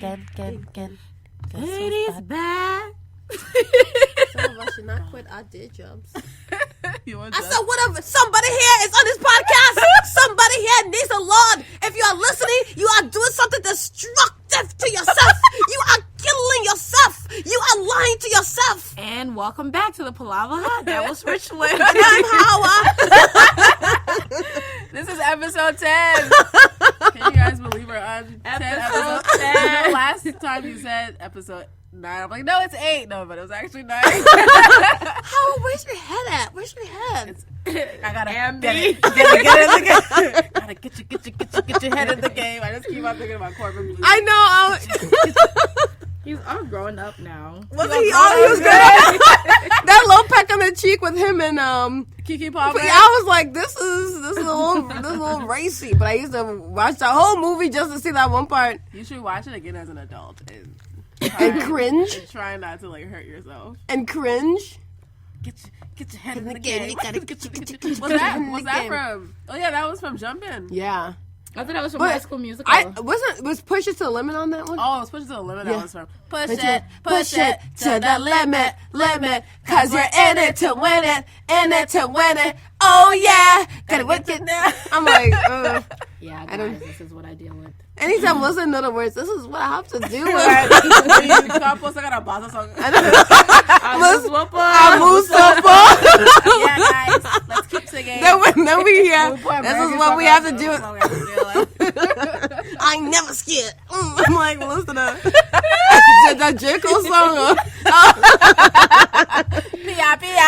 It is bad. Some of us should not quit our day jobs. I said, what if somebody here is on this podcast? Somebody here needs the Lord. If you are listening, you are doing something destructive to yourself. You are killing yourself. You are lying to yourself. And welcome back to the Palava Hut. That was Richlin. And I'm Hawa. This is episode 10. Can you guys believe we're on episode 10? You know, last time you said episode 9. I'm like, no, it's 8. No, but it was actually 9. Hawa, where's your head at? Where's your head? I gotta And get me. it in the game. Gotta get your head in the game. I just keep on thinking about Corbin Blue. I know. I'm growing up now. Wasn't he? Oh, he was good. That little peck on the cheek with him and Kiki Palmer. Yeah, I was like, this is a little racy. But I used to watch the whole movie just to see that one part. You should watch it again as an adult And cringe. And try not to hurt yourself. And cringe. Get your head in the game. game. You gotta Was your head in that the game. from? Oh yeah, that was from Jump In. Yeah. I thought that was from But High School Musical. Was Push It to the Limit on that one? Oh, it was Push It to the Limit. Yeah. That was from Push it to the limit, cause you're in it to win it, oh yeah, gotta work it now. I'm like, Yeah, I don't- guys, this is what I deal with. anytime I listen to the words, this is what I have to do. You can't post like a Bassa song. Yeah, guys, let's keep singing. Then we hear, this is what we have to do. I ain't never scared. I'm like, listen to that J. Cole song. Pia.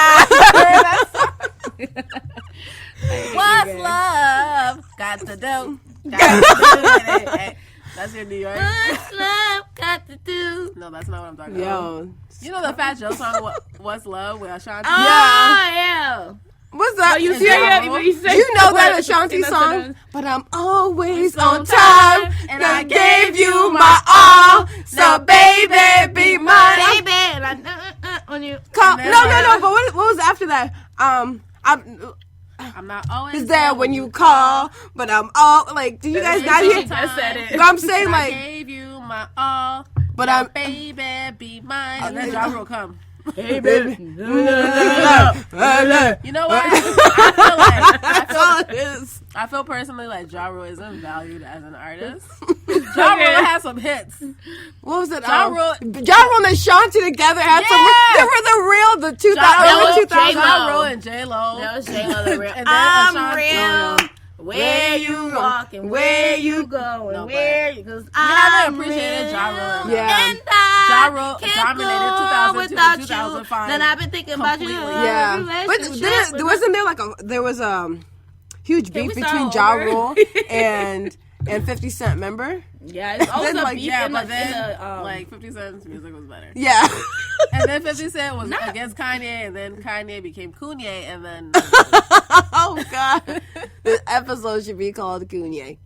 What's love got to do? Hey, that's your New York. What's love got to do? No, that's not what I'm talking about. Yo. You know the Fat Joe song, What's Love, with Ashanti? Oh, yeah. What's that? You Is say that it. what- You say You know that what? Ashanti That's song? what But I'm always on on time, and I gave you my all. So baby, be mine. Baby, and I on you. No. then- But what was after that? I'm not always there when you call, but I'm all like. Do you guys not hear? Just said it. But I'm saying I like, gave you my all, but I'm. baby, be mine. And then Ja Rule come. Hey baby. You know what? That's all it is. I feel personally like Ja Rule isn't valued as an artist. Ja Rule has some hits. What was it? Ja Rule and Ashanti together had some. They were the real, the Rule, 2000. Ja Rule and J-Lo. That was J-Lo the real. And then I'm Ashanti. real. Where you walking? Where you going? No, Where you? Cause We I'm haven't appreciated Ja Rule. Yeah. And Ja I Rule can't dominated go 2002 to without 2005 you. Then I've been thinking about you. completely. Yeah, but Relationship. wasn't there there was huge Can beef we between start Ja over? Rule and 50 Cent, remember? Yeah, it's always Then, a like, beef Yeah, in but the, then, in the, like, 50 Cent's music was better. Yeah. And then 50 Cent was against Kanye, and then Kanye became Kanye, and then... Oh, God. This episode should be called Kanye.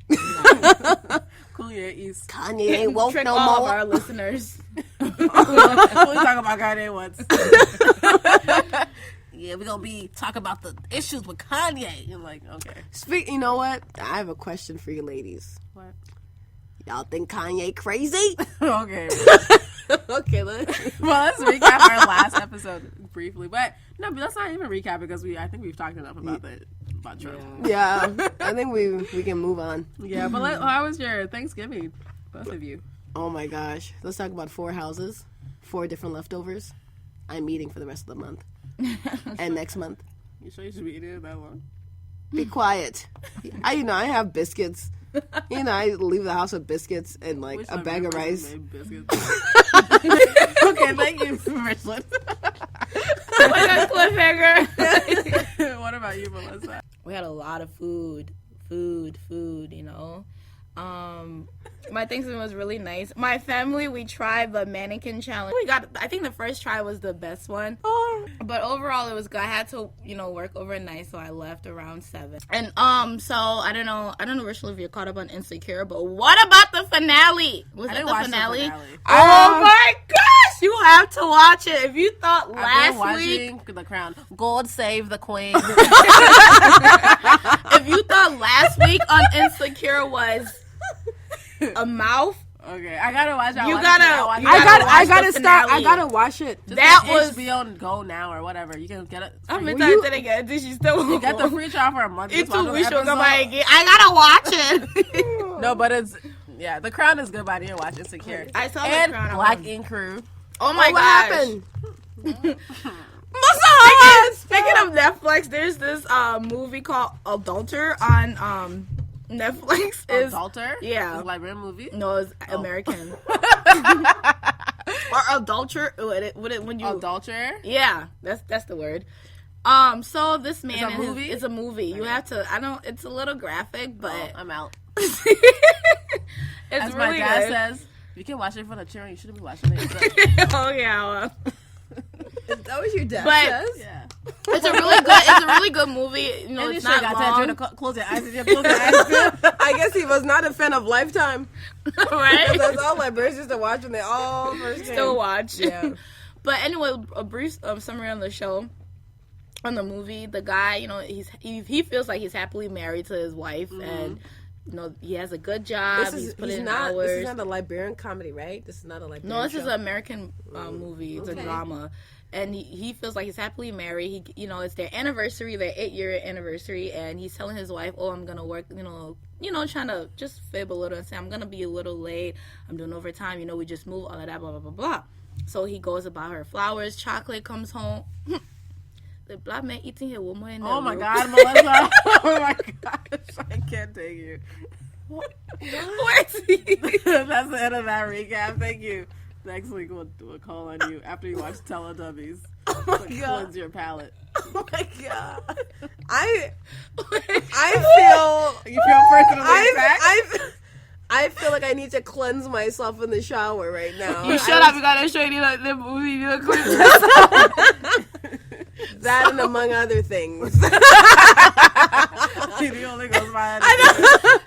Kanye East. Kanye ain't woke trick no all more. of our listeners. We talk about Kanye once. Yeah, we're gonna be talking about the issues with Kanye. You're like, okay. You know what? I have a question for you ladies. What? Y'all think Kanye crazy? Okay. Okay, Well, let's recap our last episode briefly. But let's not even recap because I think we've talked enough about Trump. Yeah, I think we can move on. Yeah, but how was your Thanksgiving? Both of you. Oh my gosh. Let's talk about 4 houses, 4 different leftovers. I'm eating for the rest of the month. And next month. You sure you should be eating it that long? Be quiet. I have biscuits. I leave the house with biscuits and like Which a bag of rice. made biscuits? Okay, thank you, Richlin. Like a cliffhanger. What about you, Melissa? We had a lot of food, my Thanksgiving was really nice. My family, we tried the mannequin challenge. I think the first try was the best one. But overall, it was good. I had to, work overnight, so I left around 7. And, so, I don't know, Richlin, if you're caught up on Insecure, but what about the finale? Was it the finale? Oh my gosh! You have to watch it. If you thought last week... The Crown. God save the Queen. If you thought last week on Insecure was a mouth Okay, I gotta watch it. You gotta- I gotta watch the finale. I gotta watch it. Just that like was- HBO and Go now or whatever. You can get it. I'm free. gonna tell you again. Did she still You get the free trial for a month. It's Just watch too the wish you episode. I gotta watch it. No, but it's The Crown is good, but I didn't watch Insecure. I saw and The Crown. Black Ink Crew. Oh my What gosh. happened? Speaking of Netflix, there's this movie called Adulter on Netflix. Adulter? Yeah. It's a Liberian movie? No, it's American. Or adulterer. When you Adulterer? Yeah, that's the word. So this man It's a movie? It's a movie. You have to. I don't. It's a little graphic, but Oh, I'm out. it's As really my dad good. says, you can watch it for the children. You shouldn't be watching it yourself. Oh yeah. Is that what your dad But- says? Yeah. It's a really good movie. You know, And it's you should not got to long, close your eyes. Close your eyes too. I guess he was not a fan of Lifetime. right? That's all Liberians used to watch when they all first came. Still watch. Yeah. But anyway, a brief summary on the show, on the movie. The guy, you know, he feels like he's happily married to his wife, and you know he has a good job. He's putting in hours. This is not a Liberian comedy, right? This is not a Liberian No, this is show. an American movie. It's a drama. And he feels like he's happily married. It's their anniversary, their 8-year anniversary, and he's telling his wife, "Oh, I'm gonna work." Trying to just fib a little and say, "I'm gonna be a little late. I'm doing overtime. We just moved, all of that, blah blah blah blah." So he goes about her flowers. Chocolate comes home. The black man eating her woman in the Oh my room. God, Melissa. Oh my gosh. I can't take you. Where's he? That's the end of that recap. Thank you. Next week we'll do a call on you after you watch Teletubbies. Oh my To god! cleanse your palate. Oh my god! I feel You feel personally attacked? I feel like I need to cleanse myself in the shower right now. You shut up. You gotta show you the movie. You look That and among other things. The only goes by.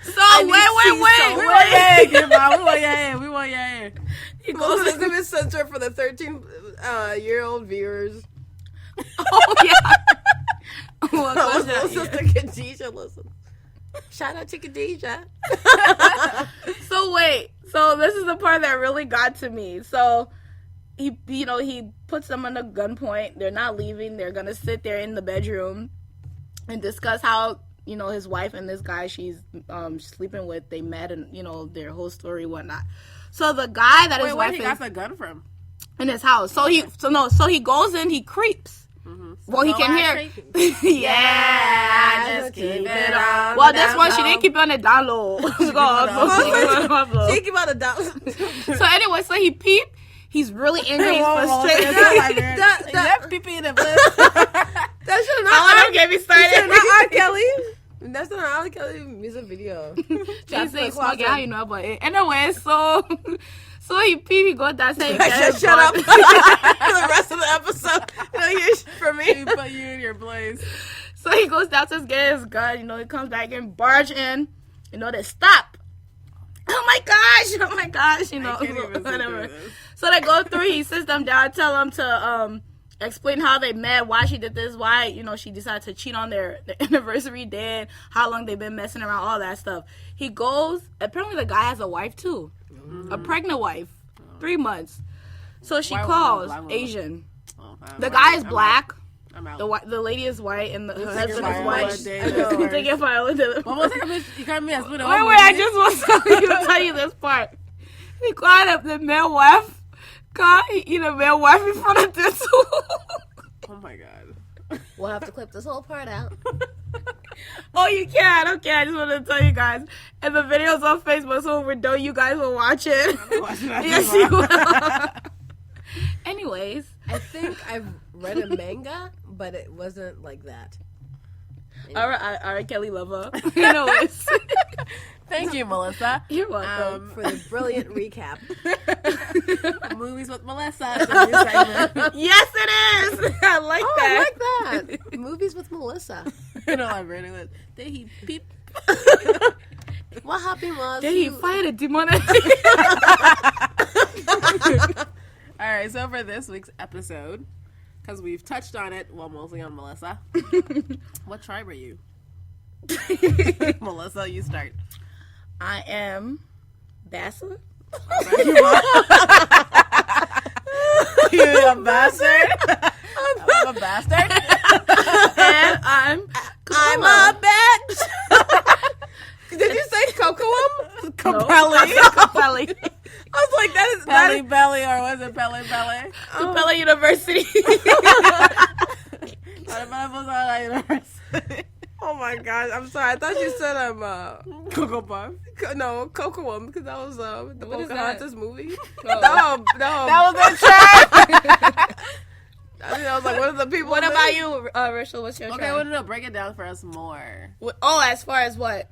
So wait. We want yeah. He Most goes of this is going to be censored for the 13-year-old viewers. Oh yeah. Well, Oh, gosh, yeah. sister Khadijah, listen. Shout out to Khadijah. So wait. So this is the part that really got to me. So he puts them on a gunpoint. They're not leaving. They're gonna sit there in the bedroom and discuss how his wife and this guy she's sleeping with, they met, and their whole story, whatnot. So the guy that his Where wife he is got the gun from? in his house. So he goes in. He creeps. Well, he can hear. Yeah, just keep it on. Well, this one she didn't keep it on the down low. She keep on the down. So anyway, so he peeped. He's really angry. He's frustrated. That pee in the bliss. That should not. Don't get me started. not R. Kelly. That's not an R. Kelly music video. They say smoke it how but anyway, so he peeped. He goes downstairs. Shut up for the rest of the episode. You don't hear shit from me. He put you in your place. So he goes downstairs, get his gun. He comes back and barge in. They stop. Oh my gosh! I can't even sit whatever. through this. So they go through. He sits them down, tell them to explain how they met, why she did this, why she decided to cheat on their anniversary day, how long they've been messing around, all that stuff. He goes. Apparently, the guy has a wife too, a pregnant wife, 3 months. So she calls Asian. The guy is black. I'm out. The lady is white, and her husband is Viola white. Davis. Take your Viola Davis. Vamos a cambiar. Wait, I just want to tell you this part. He called up the male wife. The male wife in front of this. Oh my god. We'll have to clip this whole part out. Oh, you can. Okay, I just wanted to tell you guys. And the video's on Facebook, so when we're done, you guys will watch it. Yes, you will. Anyways. I think I've read a manga, but it wasn't like that. R. Kelly lover. Anyways. Thank you, Melissa. You're welcome. For the brilliant recap. Movies with Melissa. It's a new segment. Yes, it is. I like that. I like that. Movies with Melissa. I'm reading it. Did he peep? What happened was Did he fight a demon? All right, so for this week's episode, because we've touched on it, well, mostly on Melissa. What tribe are you? Melissa, you start. I am Bassa. You a bastard. I'm a bastard. And I'm a bitch. Did you say cocoam? Capelli. Capelli. I was like, that is Belly Belly, or was it Belly Belly? Capella University. Oh my gosh, I'm sorry. I thought you said I'm Cocoa Puff. no cocoam because that was the What is that? Pocahontas movie. Oh. No. That was a trap. I was like, what are the people? What about you, Rachel? What's your Okay, try? well, no, break it down for us more. Oh, as far as what?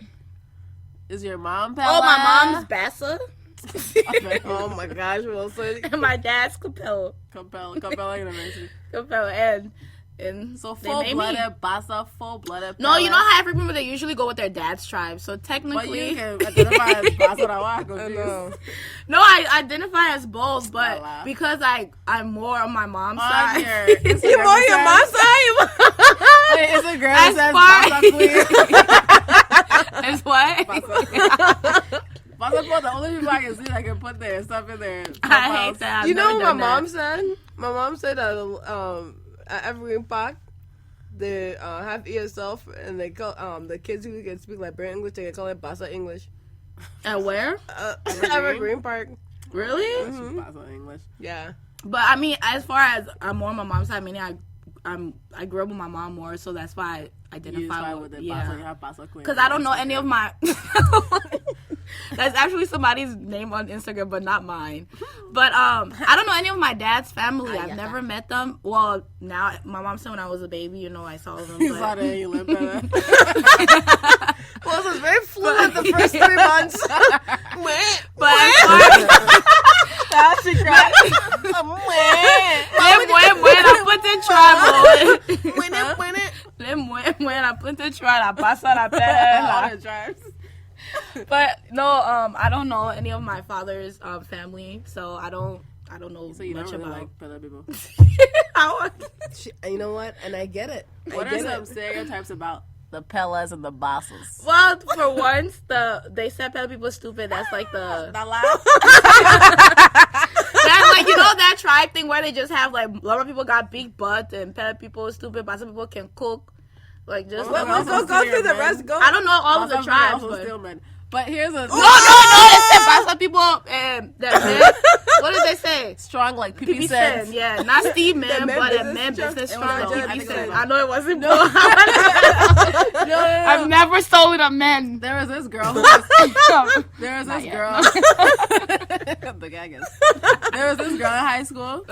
Is your mom Pella? Oh, my mom's Bassa. Oh my gosh, Wilson. And my dad's Capella. Capella University. Capella. And So they made me. full-blooded Bassa, full-blooded No, Pella. you know how every people they usually go with their dad's tribe. So But technically, you can identify as Bassa Rawa. I know. no, I identify as both, but Voila. because I'm more on my mom's On side. your Instagram You on your mom's side? Wait, Instagram As says far- Bassa Queen. As what? Bassa Queen, the only people I can see that can put their stuff in there. I hate that. I've You know never what my done that. mom said? My mom said that at every park they have ESL and they call the kids who can speak Liberian English, they can call it Bassa English. At where? Evergreen Park. Really? Bassa English. Yeah. But I mean, as far as I'm more on my mom's side, meaning I grew up with my mom more, so that's why I You identify with it. Bassa, you yeah. have Bassa Queen. Because I don't know any of my. That's actually somebody's name on Instagram, but not mine. But I don't know any of my dad's family. I've never met them. Well, now my mom said when I was a baby, I saw them. You saw that and you lived better. Well, it was very fluent the first 3 months. But as far as That's she cried. But no, I don't know any of my father's family, so I don't know So you much don't really about. like Pella people. You know what? And I get it. What are some stereotypes about the Pellas and the Bassas? Well, for once, they said Pella people stupid. That's like the Not loud. that's like that tribe thing where they just have like Lama people got big butt and Pella people are stupid. Bassa people can cook. Like just Go through the rest. Go. I don't know all of the tribes, Also but still men. But here's a no. They said Bassa people and that men. What did they say? strong like PP PP said, said. yeah, not Steve man, men but business men strong. business It was strong. both. I PP think it said. was I know it wasn't. No. I've never sold a men. There was this girl who was, there was this girl. The gag is. There was this girl in high school.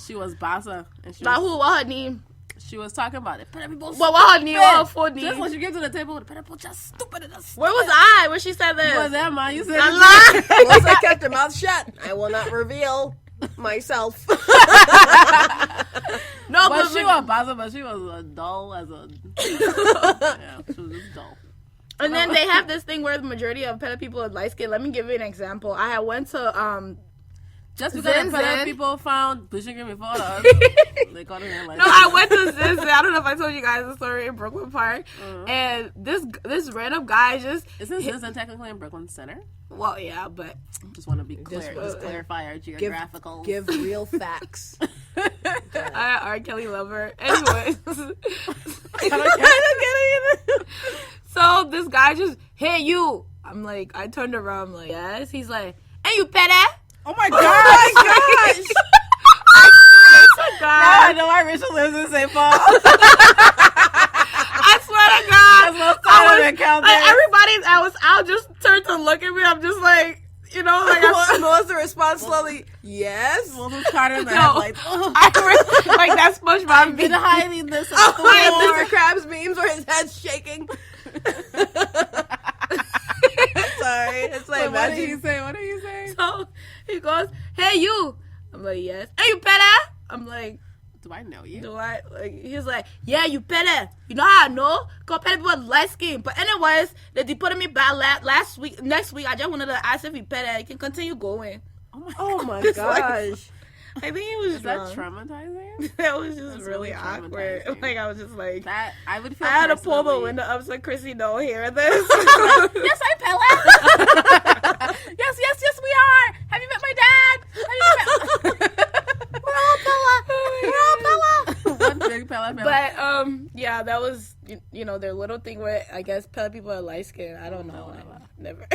She was Bassa. And she Now was, who? What her name? she was talking about it. Pella people Well, what her name? What her full Just name? when she came to the table, the Pella people just stupid and just Where was I? Where she said this? You was there, man. You said I lied. Once I kept your mouth shut, I will not reveal myself. No, But she was Bassa, but she was dull as a. Yeah, she was just dull. And then they have this thing where the majority of Pella people are light skinned. Let me give you an example. I went to Just because Zen the Pella Zen. people found pushing me photos, they called her like. No, I went to Zen Zen. I don't know if I told you guys the story in Brooklyn Park. And this random guy just Isn't this technically in Brooklyn Center? well, yeah, but Just want to be clear. Just clarify our geographical. Give real facts. I R. Kelly lover. Anyways, so this guy just, hey you. I'm like, I turned around. I'm like, yes. He's like, hey you Pella. Oh my god! Oh my gosh! God. I know why Richard lives in St. Paul. I swear to God. Everybody that was out just turned to look at me. I'm just like, Melissa responds slowly, yes. Well, who's Carter in the No. headlights? like that's SpongeBob. Been hiding this. Mr. Krabs memes where his head's shaking. Sorry, it's like What did he imagine. say? What did he say? So he goes, hey you. I'm like, yes. Hey you Pella. I'm like, Do I know you? do I? Like, he's like, yeah, you Pella. You know how I know? Cause Pella people light skin. But anyways, they deported me back next week. I just wanted to ask if you Pella. You can continue going. Oh my It's like- gosh. I think it was Is that drunk. traumatizing? That was just That's really really awkward. traumatizing. Like I was just like, That I would feel. I had to pull the personally- window up so Chrissy don't hear this. Yes, I Pella. Yes, we are. Have you met my dad? We're all Pella. One big Pella. But yeah, that was their little thing where I guess Pella people are light skinned. I don't know. Never.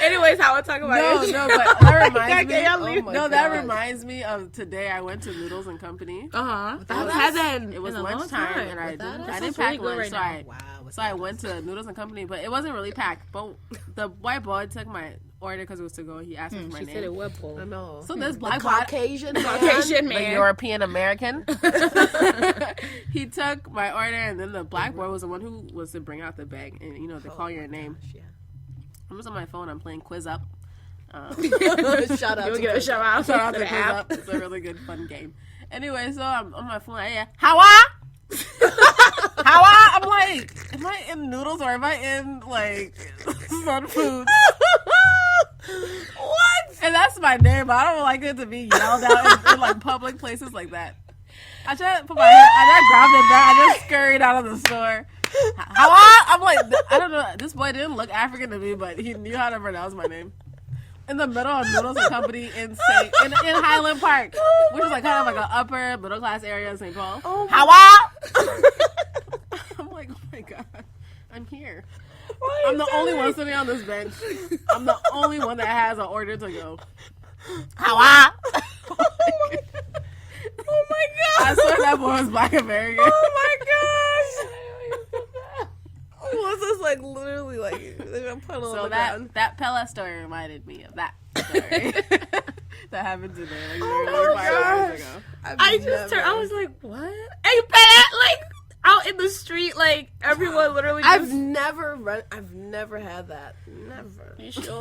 Anyways, how I talk about it. No, but that reminds me. That reminds me of today. I went to Noodles and Company. I had that. It was in a long lunchtime, time. and I didn't That's pack really good lunch, right so I went to Noodles and Company, but it wasn't really packed. But the white boy took my order because it was to go. He asked me for my She name. said it was full. I know. So this black Caucasian man. Caucasian the man. European American. He took my order, and then the black boy was the one who was to bring out the bag, and they call your name. Yeah. I'm just on my phone. I'm playing Quiz Up. Shout out. You'll get a shout out Shout out to to the Quiz app. Up. It's a really good, fun game. Anyway, so I'm on my phone. Hawa. Hawa. I'm like, am I in Noodles or am I in like Sun Foods? What? And that's my name. But I don't like it to be yelled out in like public places like that. I tried to put my hair. I grabbed it down. I just scurried out of the store. Hawa. I'm like, I don't know. This boy didn't look African to me, but he knew how to pronounce my name. In the middle of Noodles and Company in Highland Park, which is like kind of like an upper middle class area of St. Paul. Oh Hawa. I'm like, oh my god, I'm here. I'm the only one sitting on this bench. I'm the only one that has an order to go. Hawa. Oh my god. I swear that boy was Black American. Oh my gosh. Was this like literally like a puddle So on the ground? that Pella story reminded me of that story that happened today. Like, Oh literally my 5 gosh. hours ago. I just turned. I was like, what? Hey, Pella, like out in the street, like everyone literally. Just, I've never had that. Never. You sure?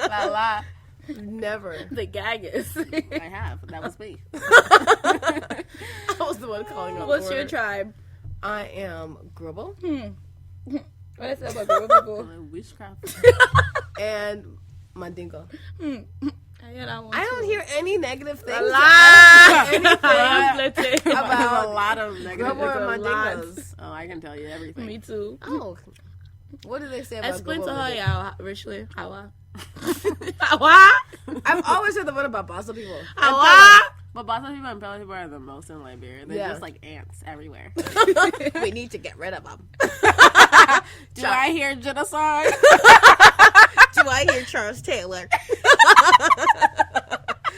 La la. Never. The gag is. I have. That was me. I was the one calling up. What's order. your tribe? I am Gribble What is that about girl people? Witchcraft. and Mandingo. I hear that one I don't too. hear any negative things. Anything. About a lot of negative. Gribble and Lots. Mandingos. Oh, I can tell you everything. Me too. Oh, what do they say about Explain to Gribble her, and yeah, Richlin. Hawa. Hawa. Mandingo? I've always heard the one about Bassa people. Hawa. But Bassa people and Pella people are the most in Liberia. They're just like ants everywhere. We need to get rid of them. Do I hear genocide? Do I hear Charles Taylor?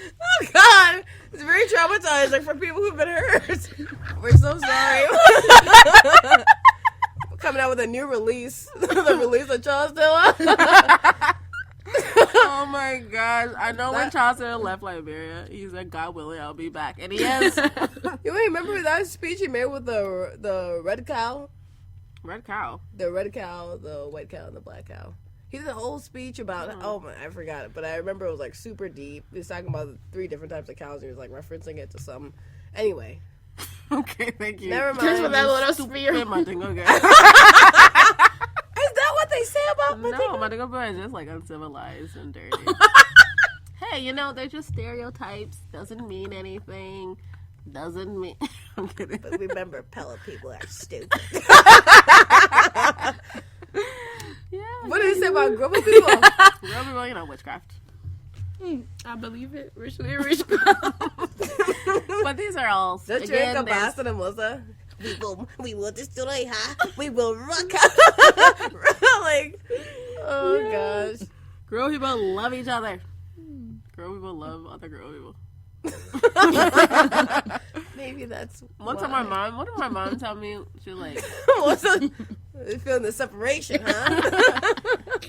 Oh God, it's very traumatizing for people who've been hurt. We're so sorry. We're coming out with a new release, the release of Charles Taylor. Oh my gosh. I know when Charles Taylor left Liberia, he said, God willing, I'll be back. And he is. You remember that speech he made with the red cow? Red cow. The red cow, the white cow, and the black cow. He did a whole speech about I forgot it, but I remember it was like super deep. He was talking about 3 different types of cows. He was like referencing it to some. Anyway, Okay, thank you. never mind. Just for that little spear. Mandingo girl. Is that what they say about No, Mandingo? Mandingo boy is just like uncivilized and dirty. Hey, they're just stereotypes. Doesn't mean anything. Doesn't mean. I'm kidding. But remember, Pella people are stupid. Yeah. What did he say about Gribble people? Real people, witchcraft. I believe it. Rich. But these are all. Don't you again, think there's- Basta and Melissa? We will destroy her. We will rock her. Like, oh gosh. Girl people love each other. Girl people love other girl people. Maybe that's One time what did my mom tell me? She was like, They're feeling the separation, huh?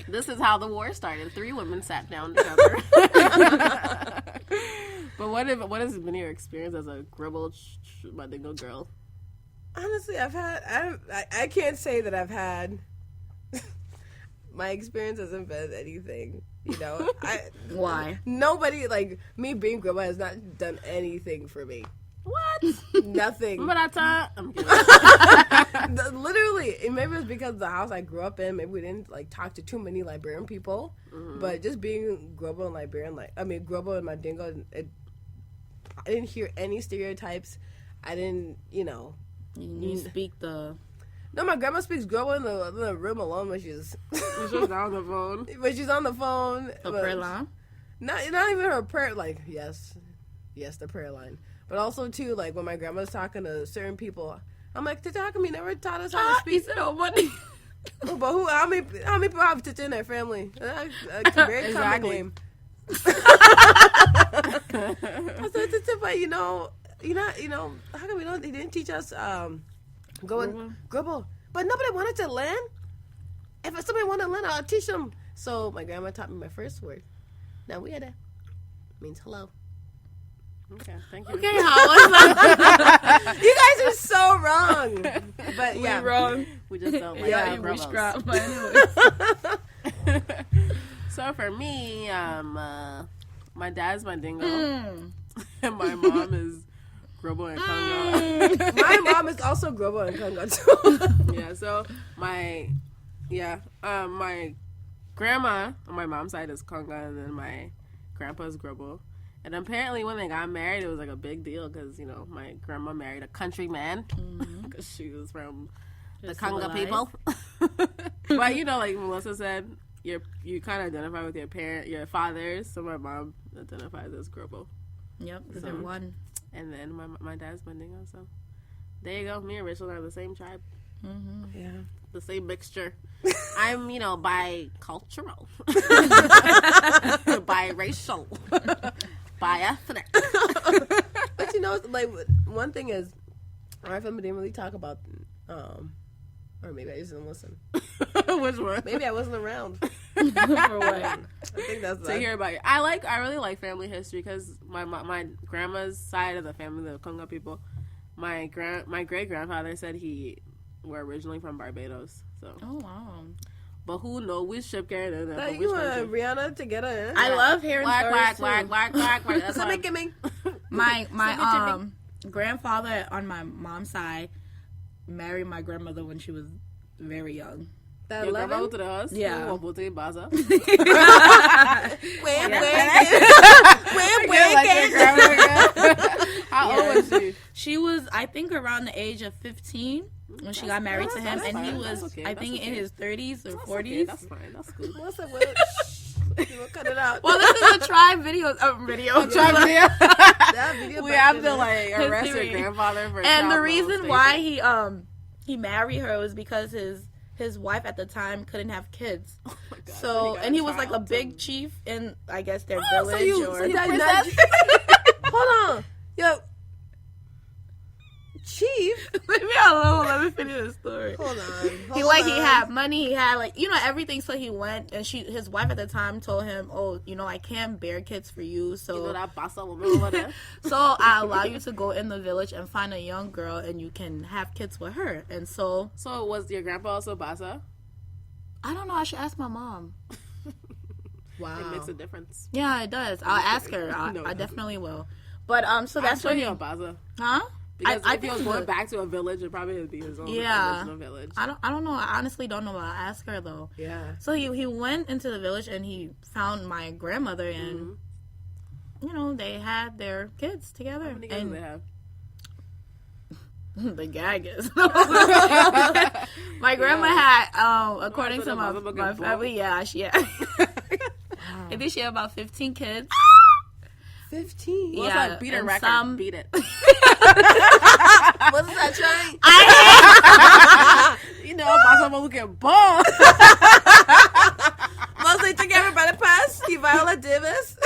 this is how the war started. 3 women sat down together. But what has been your experience as a Gribble Mandingo girl? Honestly, I can't say that I've had. My experience hasn't been anything. Why? Nobody, like, me being Grandma has not done anything for me. What? Nothing. Remember that time? I'm kidding. Literally, maybe it's because of the house I grew up in. Maybe we didn't, like, talk to too many Liberian people. Mm-hmm. But just being Grubbo and Liberian, Grubbo and Mandingo, I didn't hear any stereotypes. I didn't, You speak the No, my grandma speaks Grobo in the room alone when she's She's just on the phone. when she's on the phone. A prayer line. Not even her prayer. Like yes, the prayer line. But also too, like when my grandma's talking to certain people, I'm like, Tita, how come you never taught us how to speak? Oh, money. But how many people have Tita in their family? It's a very common name. I said, Tita, but how come they didn't teach us Grobo? But nobody wanted to learn. If somebody wanted to learn, I'll teach them. So my grandma taught me my first word. Now we had that means hello. Okay, thank you. Okay, Hawa. You guys are so wrong. But yeah, wrong. We just don't like Yeah, our we Grobos. scrap. But anyways. So for me, my dad's my dingo, and my mom is Grobo and Congo. my mom is also Grobo and Congo too. Yeah, so my grandma on my mom's side is Congo, and then my grandpa's Grobo. And apparently when they got married, it was like a big deal because, my grandma married a country man because she was from the Congo people. But, like Melissa said, you kind of identify with your fathers. So my mom identifies as Grobo. Yep, because they're one. And then my dad's Mandingo, so there you go. Me and Richlin are the same tribe. Mm-hmm. Yeah. The same mixture. I'm, bicultural. Biracial. Bi-ethnic. But like one thing is, our family didn't really talk about, or maybe I just didn't listen. Which one? Maybe I wasn't around. For what? I think that's To hear about it. I really like family history because my grandma's side of the family, the Congo people, my great grandfather said were originally from Barbados. So. Oh wow. But who knows which ship carried in that which you country? and Rihanna together. I love hearing stories too. Whack. That's So why make me. My grandfather on my mom's side married my grandmother when she was very young. That your grandma 11? to the house? Yeah. Bassa. How old was she? She was, I think, around the age of 15 when she got married to him, and he was, I think, in his 30s or 40s. Okay, that's fine. That's cool. What's up with it? We'll cut it out. Well, this is a tribe video. That video We back have then. to arrest your History. grandfather for And the child reason molestation. why he married her was because his wife at the time couldn't have kids. Oh my God, So, got and he was child like a big to- chief in, I guess, their So village. you or that hold on, yo, Chief. Leave me alone. Let me finish the story. Hold on. He had money. He had everything. So he went, and his wife at the time told him, "Oh, I can't bear kids for you. So that Bassa woman over there? so I allow you to go in the village and find a young girl, and you can have kids with her." And so Was your grandpa also Bassa? I don't know. I should ask my mom. Wow. It makes a difference. Yeah, it does. I'll ask her. No, I it definitely will. But so that's what what he on Bassa. huh? Because I if he think was he going would. back to a village, it probably would be his own original village. I don't know. I honestly don't know. I'll ask her though. Yeah. So he went into the village and he found my grandmother and they had their kids together. How many kids do they have? The gag is my grandma had according to my family, she had I think she had about 15 kids. 15. Well, Yeah, it's like beat a and record. some- Beat it. What's that trying? Bassa will get ball. Mostly took everybody past Viola Davis.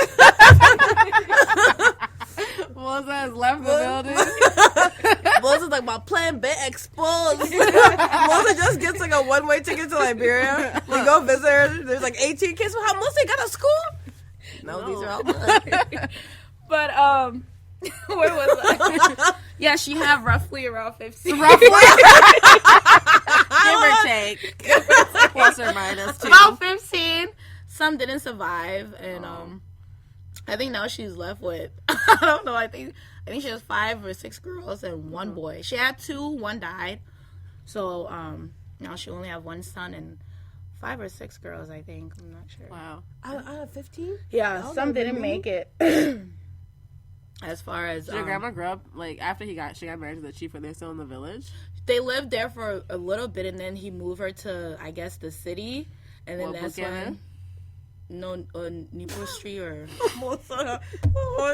Melissa has left the building. Melissa's like, my plan B exposed. Melissa just gets like a one-way ticket to Liberia. We go visit her. There's like 18 kids. How Melissa got to school? No, these are all mine. But where was I? Yeah, she had roughly around 15. Give or take. Plus or minus 2. About 15. Some didn't survive, and I think now she's left with I don't know. I think she has 5 or 6 girls and 1 boy. She had 2. 1 died, so now she only have 1 son and 5 or 6 girls. I think I'm not sure. Wow. Out of 15? Yeah, Oh, some they're didn't really? make it. As far as Did your grandma grew up like after she got married to the chief? Were they still in the village? They lived there for a little bit, and then he moved her to, I guess, the city, and then that's when. No, Nipple Street or. Moça,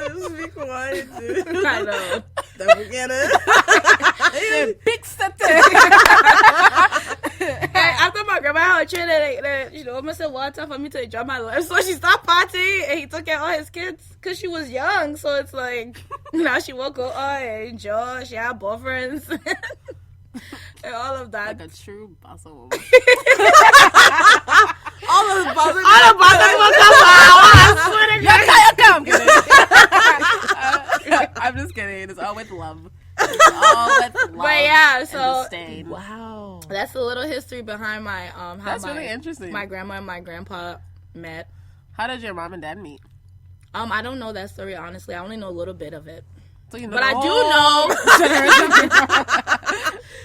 just be quiet, dude. I know. Don't forget it. Big step. After my grandma had a train, almost said water for me to enjoy my life, so she stopped partying, and he took care of all his kids because she was young. So it's like now she won't go on and enjoy. She had boyfriends. And all of that. Like a true Bassa woman. All of the Bassa will come out. I'm just kidding. It's all with love. It's all with love. But yeah, so wow, that's a little history behind my how that's really interesting. My grandma and my grandpa met. How did your mom and dad meet? I don't know that story honestly. I only know a little bit of it. So you know but I do know.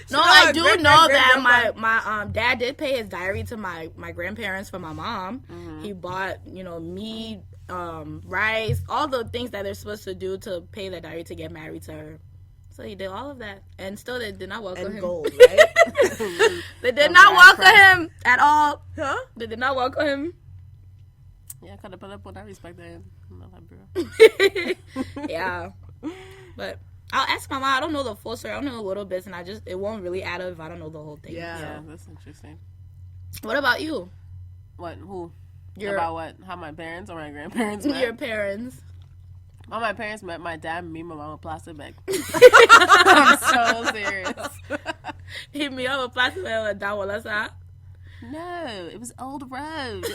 No, I do know that my dad did pay his diary to my grandparents for my mom. Mm-hmm. He bought meat, rice, all the things that they're supposed to do to pay the diary to get married to her. So he did all of that, and still they did not welcome him. Gold, right? They did not welcome him at all. Huh? They did not welcome him. Yeah, I could have put up with that. Respect that. Yeah, but I'll ask my mom. I don't know the full story. I don't know a little bits, and it won't really add up if I don't know the whole thing. Yeah, that's interesting. What about you? What? Who? About what? How my parents or my grandparents met? Your parents. Well, my parents met my dad and me, my mom, a plastic bag. I'm so serious. He me up a plastic bag with that. No, it was Old Road.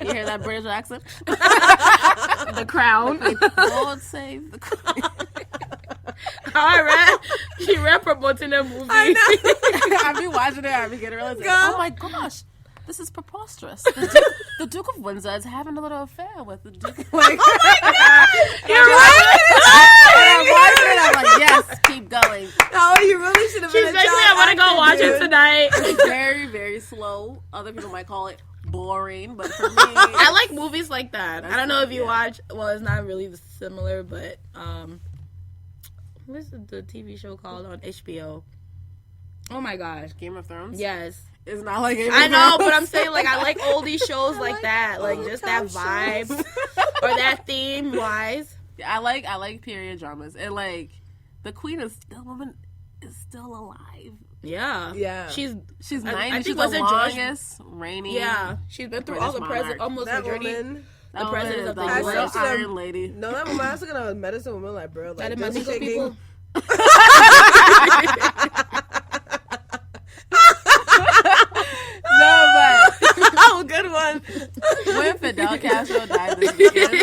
You hear that British accent? The Crown. Lord save the Crown. All right. She ran promoting the movie. I know. I be watching it. I be getting realized. Oh my gosh. This is preposterous. The Duke of Windsor is having a little affair with the Duke. Like, oh my God! You're right. I'm watching it. I'm like, yes, keep going. Oh, you really should have been a child. I want to go watch it tonight. It's very, very slow. Other people might call it boring, but for me, I like movies like that. I don't know if you watch. Well, it's not really similar, but what's the TV show called on HBO? Oh my gosh, Game of Thrones. Yes. It's not like Game of I know, Thrones. but I'm saying like I like all these shows like that, like just that vibe or that theme wise. I like period dramas, and like the Queen is still alive. Yeah, yeah. She's 90. I think she's was the it longest reigning. Yeah, she's been through all the presidents, almost that majority. Woman. The president of the real U.S. Iron Lady. No, that woman. I was looking at a medicine woman like, bro, like That just shaking. No, but oh, good one. When Fidel Castro died this weekend, I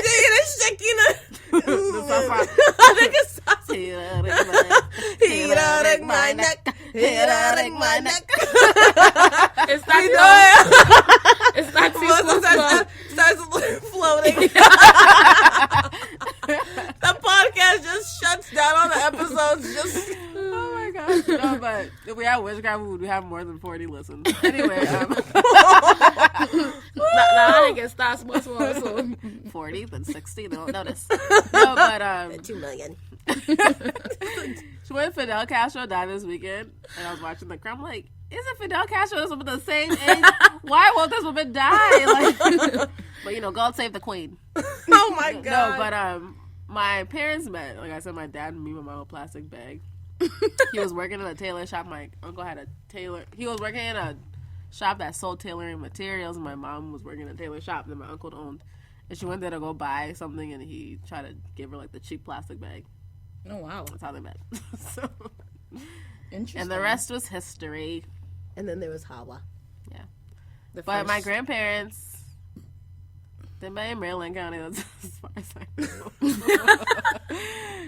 did it shaking. My neck. My neck. It's not too starts floating. The podcast just shuts down on the episodes. Just oh my gosh. No, but if we have Witchcraft, we have more than 40 listens. Anyway, I think it starts much more. So 40, then 60. They don't notice. No, but 2 million. When Fidel Castro died this weekend, and I was watching the crowd, I'm like, isn't Fidel Castro the same age? Why won't this woman die? Like, but God save the Queen. Oh my God. No, but my parents met. Like I said, my dad and me with my old plastic bag. He was working in a tailor shop. My uncle had a tailor. He was working in a shop that sold tailoring materials, and my mom was working in a tailor shop that my uncle owned. And she went there to go buy something, and he tried to give her like the cheap plastic bag. oh wow, That's how they met. So, interesting. and the rest was history. And then there was Hawa. Yeah, but my grandparents, they met in Maryland County. That's as far as I know.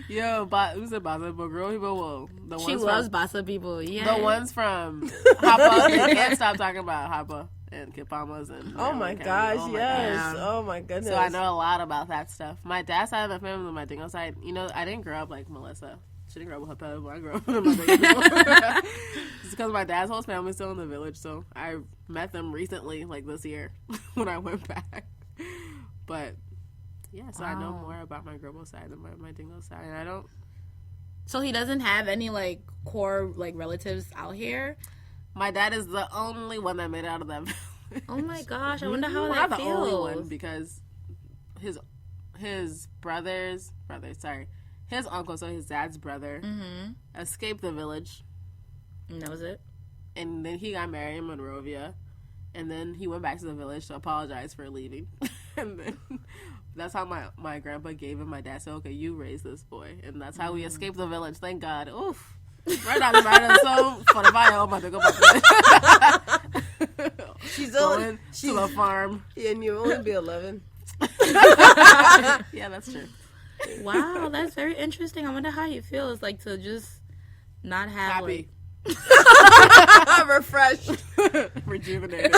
Yo, who's a Bassa girl? People, the ones she loves Bassa people. Yeah, the ones from Hawa. They can't stop talking about Hawa and Kipamas and Oh my gosh, yes. Oh my goodness. So I know a lot about that stuff. My dad's side of the family, my dingo side, I didn't grow up like Melissa. She didn't grow up with her but I grew up with my dingo. Just because my dad's whole family's still in the village, so I met them recently, like this year, when I went back. But Yeah, so I know more about my grandma's side than my dingo side. And I don't. So he doesn't have any like core like relatives out here. My dad is the only one that made it out of that village. Oh my gosh, I wonder how Well, that not the feels. only one because his his uncle, so his dad's brother, escaped the village. And that was it. And then he got married in Monrovia. And then he went back to the village to apologize for leaving. And then that's how my grandpa gave him. My dad said, okay, you raise this boy. And that's how we escaped the village. Thank God. Oof. Right on the matter. So, for the fire, oh my God. She's going to the farm. Yeah, and you only be 11. Yeah, that's true. Wow, that's very interesting. I wonder how he feels like to just not have Happy. Refreshed. Rejuvenated.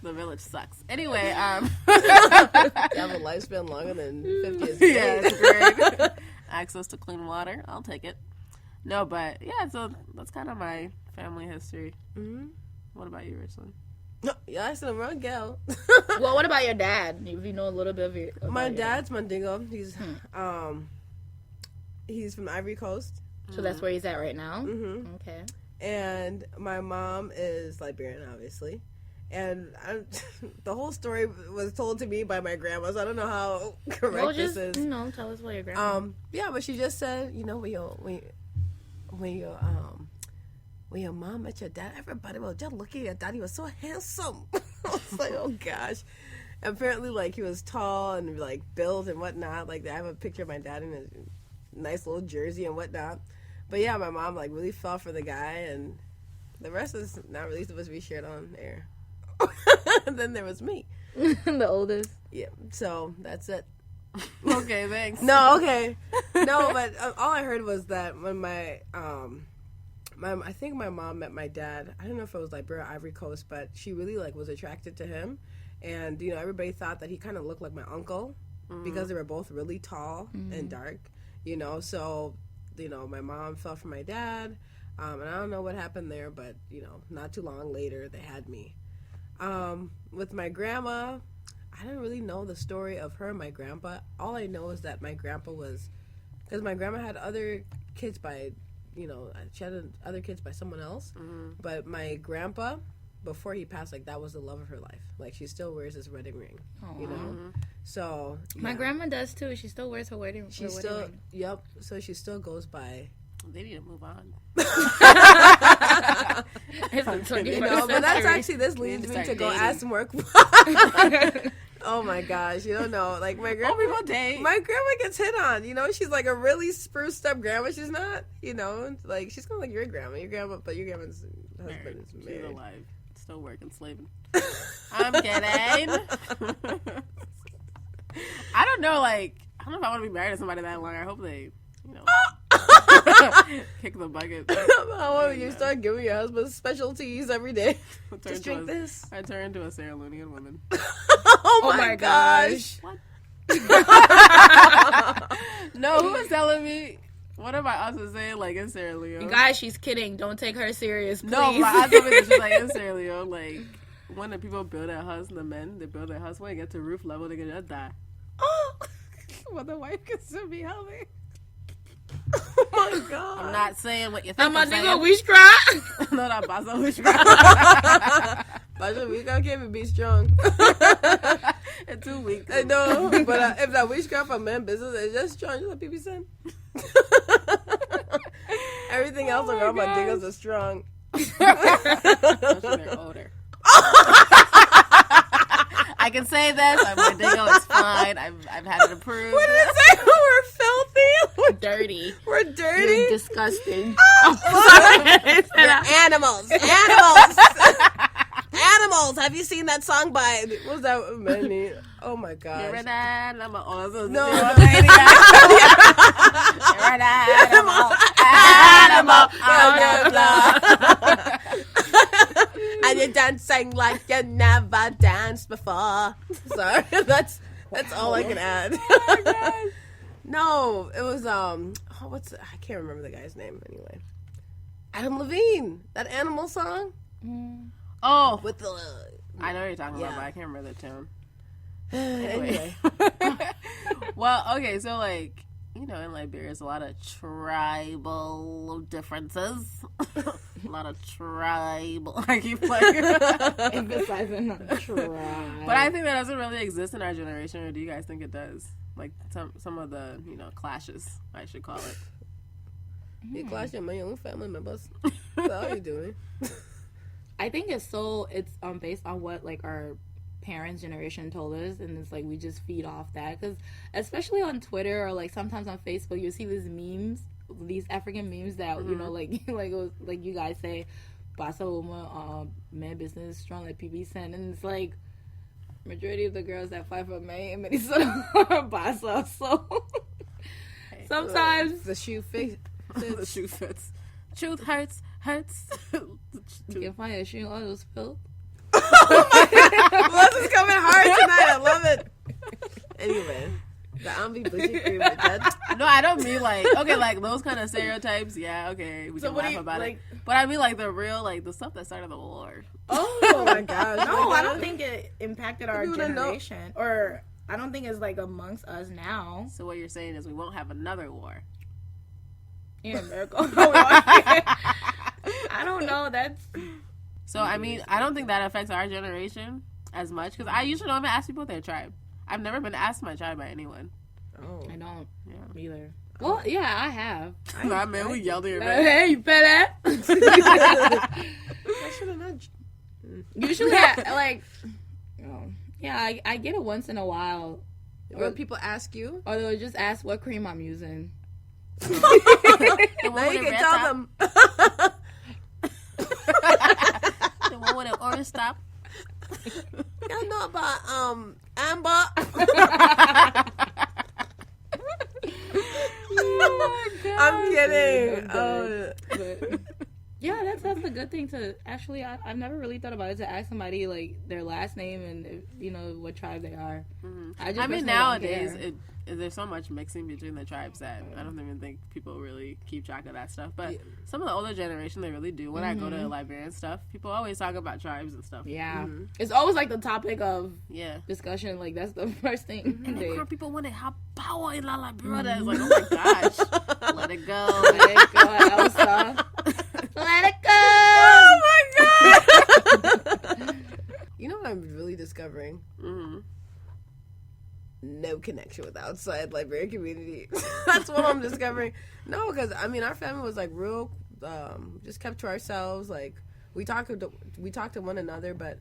The village sucks. Anyway, You have a lifespan longer than 50 is great. yeah, it's great. Access to clean water, I'll take it. No, but yeah, so that's kind of my family history. Mm-hmm. What about you, Richlin? No, yeah, I said I'm wrong, gal. Well, what about your dad? If you know a little bit of your... My dad's Mandingo. He's from Ivory Coast. So that's where he's at right now? Mm-hmm. Okay. And my mom is Liberian, obviously. And the whole story was told to me by my grandma, so I don't know how correct this is. Tell us what your grandma... Yeah, but she just said, when your mom met your dad, everybody was just looking at your dad. He was so handsome. I was like, oh gosh. Apparently, like, he was tall and like built and whatnot. Like, I have a picture of my dad in a nice little jersey and whatnot. But yeah, my mom like really fell for the guy, and the rest is not really supposed to be shared on air. And then there was me, the oldest. Yeah. So that's it. Okay, thanks. No, okay. No, but all I heard was that when I think my mom met my dad. I don't know if it was Liberia, Ivory Coast, but she really like was attracted to him, and everybody thought that he kind of looked like my uncle because they were both really tall and dark. So my mom fell for my dad, and I don't know what happened there, but not too long later they had me. With my grandma, I don't really know the story of her and my grandpa. All I know is that my grandpa was, because my grandma had other kids by, she had other kids by someone else. But my grandpa, before he passed, like, that was the love of her life. Like, she still wears his wedding ring, So, yeah. My grandma does, too. She still wears her wedding ring. Yep. So she still goes by... They need to move on. But that's actually, this leads me to go ask some work. Oh my gosh, you don't know. Like my grandma, my grandma gets hit on. She's like a really spruced up grandma. She's not, like she's kind of like your grandma. But your grandma's husband is married. She's alive, still working, slaving. I'm kidding. I don't know. Like I don't know if I want to be married to somebody that long. I hope they, kick the bucket. How you start giving your husband specialties every day? Just drink this. I turn into a Sierra Leonean woman. Oh my gosh. What? No, who was telling me? What am I also saying? Like in Sierra Leone? Guys, she's kidding. Don't take her serious, please. No, but I told me that she's like in Sierra Leone. Like when the people build their house, the men they build their house when they get to roof level, they can just die. Oh, well, the wife can still be healthy. Oh my god! I'm not saying what you think. I'm saying. Wish cry. No, not Bassa. Wish cry. Bassa, we gotta keep it be strong. In 2 weeks. I know, but if that wish cry for men business is just strong, just like people said. Everything else around my dingoes is strong. Especially they're older. I can say this. I'm my dingo. It's fine. I've had it approved. What did it say? We're filthy. We're dirty. We're dirty. You're disgusting. Animals. Animals. Have you seen that song by? What was that? Manny? Oh my gosh. You're an animal. Oh, no. You're an animal. And you're dancing like you never danced before. Sorry, that's all I can add. Oh No, it was I can't remember the guy's name anyway. Adam Levine, that Animal song. Oh, With the I know what you're talking about, but I can't remember the tune. Anyway. Well, okay, so like, you know, in Liberia, there's a lot of tribal differences. A lot of tribal. I keep like emphasizing on tribe. But I think that doesn't really exist in our generation, or do you guys think it does? Like some of the, you know, clashes, I should call it. You clash with my own family members. What are you doing? I think it's based on what like our parents' generation told us, and it's like we just feed off that, because especially on Twitter or like sometimes on Facebook, you see these memes, these African memes that you know like you guys say, Bassa woman, man business strong like PB Sen, and it's like majority of the girls that fight for me in Minnesota are Bassa, so sometimes the shoe fits. The shoe fits. Truth hurts. You can find a shoe in all those filth. Plus is coming hard tonight. I love it. Anyway, the Ambi Butchie cream with that. No, I don't mean like, okay, like those kind of stereotypes. Yeah, okay, we can laugh about it. But I mean like the real, like the stuff that started the war. Oh my gosh. No, I don't think it impacted our generation, or I don't think it's like amongst us now. So what you're saying is we won't have another war. In America. I don't know. That's so. I mean, I don't think that affects our generation as much, because I usually don't even ask people their tribe. I've never been asked my tribe by anyone. Oh, I don't. Yeah, either. Well, yeah, I have. Nah, man, we yelled at your man. Hey, you better. I should have nudged. Usually, like, yeah, I get it once in a while. Or people ask you, or they'll just ask what cream I'm using. Now you can tell them. The one with an orange stop. Y'all know about Amber. Oh my God. I'm kidding. But yeah, that's a good thing to actually. I've never really thought about it, to ask somebody like their last name and if, you know what tribe they are. Mm-hmm. I mean, nowadays there's so much mixing between the tribes that I don't even think people really keep track of that stuff. But some of the older generation, they really do. When I go to Liberian stuff, people always talk about tribes and stuff. Yeah, it's always like the topic of discussion. Like that's the first thing. And the poor people want to have power in La Liberia. It's like, oh my gosh, let it go, Elsa. Let it go. Oh my God. You know what I'm really discovering? No connection with outside Liberian community. That's what I'm discovering. No, because I mean our family was like real, just kept to ourselves. Like we talked to one another, but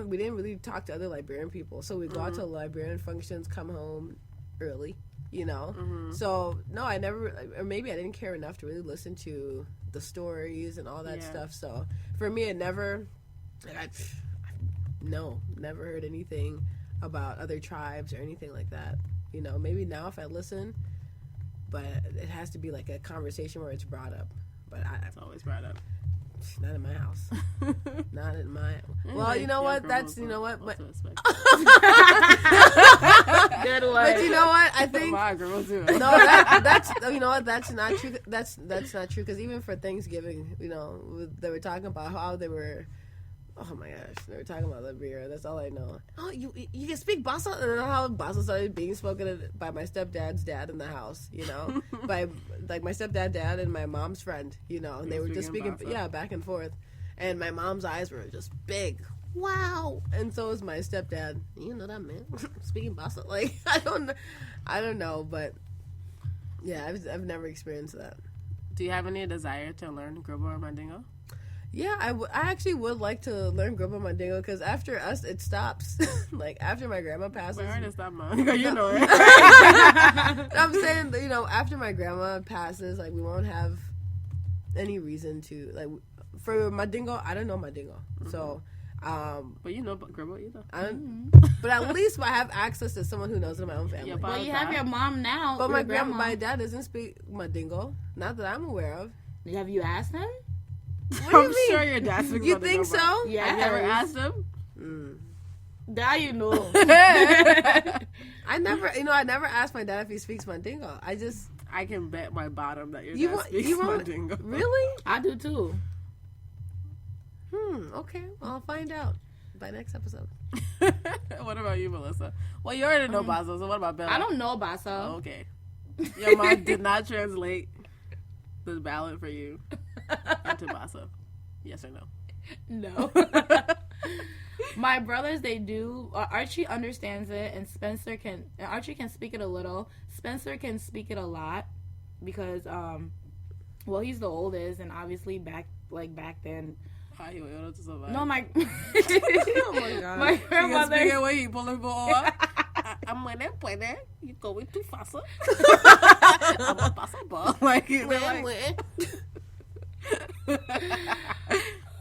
we didn't really talk to other Liberian people. So we go out to Liberian functions, come home early, you know. So no, I never, or maybe I didn't care enough to really listen to the stories and all that stuff. So for me, it never, never heard anything about other tribes or anything like that. You know, maybe now if I listen, but it has to be like a conversation where it's brought up. But it's always brought up. Not in my house. Not in my. Well, you know what? That's But Good one. But you know what? I think my girl too. No, that's you know what? That's not true. That's not true, because even for Thanksgiving, you know, they were talking about how they were. Oh my gosh, they were talking about Liberia. That's all I know. Oh, you can speak Bassa, and how Bassa started being spoken by my stepdad's dad in the house. You know, by like my stepdad dad and my mom's friend. You know, and they were just speaking back and forth, and my mom's eyes were just big. Wow, and so was my stepdad. You know that man speaking Bassa. Like I don't know, but yeah, I've never experienced that. Do you have any desire to learn Grobo or Mandingo? Yeah, I actually would like to learn Grobo Mandingo, because after us, it stops. Like, after my grandma passes. Where did it stop, Mom? You know it. I'm saying, you know, after my grandma passes, like, we won't have any reason to, like, for Mandingo, I don't know Mandingo. So, but you know Grobo, you know. But at least I have access to someone who knows in my own family. Well, you have your mom now. But my dad doesn't speak Mandingo. Not that I'm aware of. Have you asked him? What do you I'm mean? Sure your dad speaks You Mandingo, think so? Yeah. I never asked him. Now you know. I never asked my dad if he speaks Mandingo. I can bet my bottom that your dad speaks Mandingo. Really? I do too. Okay. Well, I'll find out by next episode. What about you, Melissa? Well, you already know Bassa, so what about Bella? I don't know Bassa. Oh, okay. Your mom did not translate the ballot for you into Bassa. Yes or no? No. My brothers, they do. Archie understands it, and Archie can speak it a little. Spencer can speak it a lot because, well, he's the oldest, and obviously back then. No, my. Oh my god. My grandmother. He can speak it when he pulling for. I'm puede. You going too fast. I'm a pasaba. Like,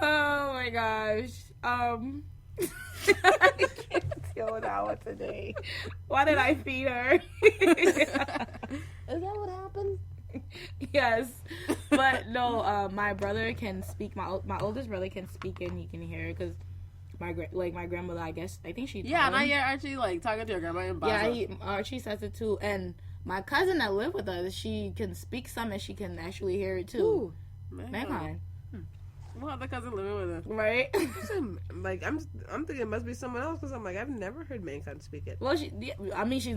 Oh my gosh. I can't deal with Hawa today. Why did I feed her? Is that what happened? Yes, but no. My brother can speak. My oldest brother can speak and he can hear because my grandmother. I think she. Yeah, and I hear Archie like talking to your grandma in Bassa. Yeah, Archie says it too. And my cousin that lived with us, she can speak some and she can actually hear it too. Ooh, Mankind. What other cousin living with us? Right? Like I'm thinking it must be someone else because I'm like I've never heard mankind speak it. Well, she's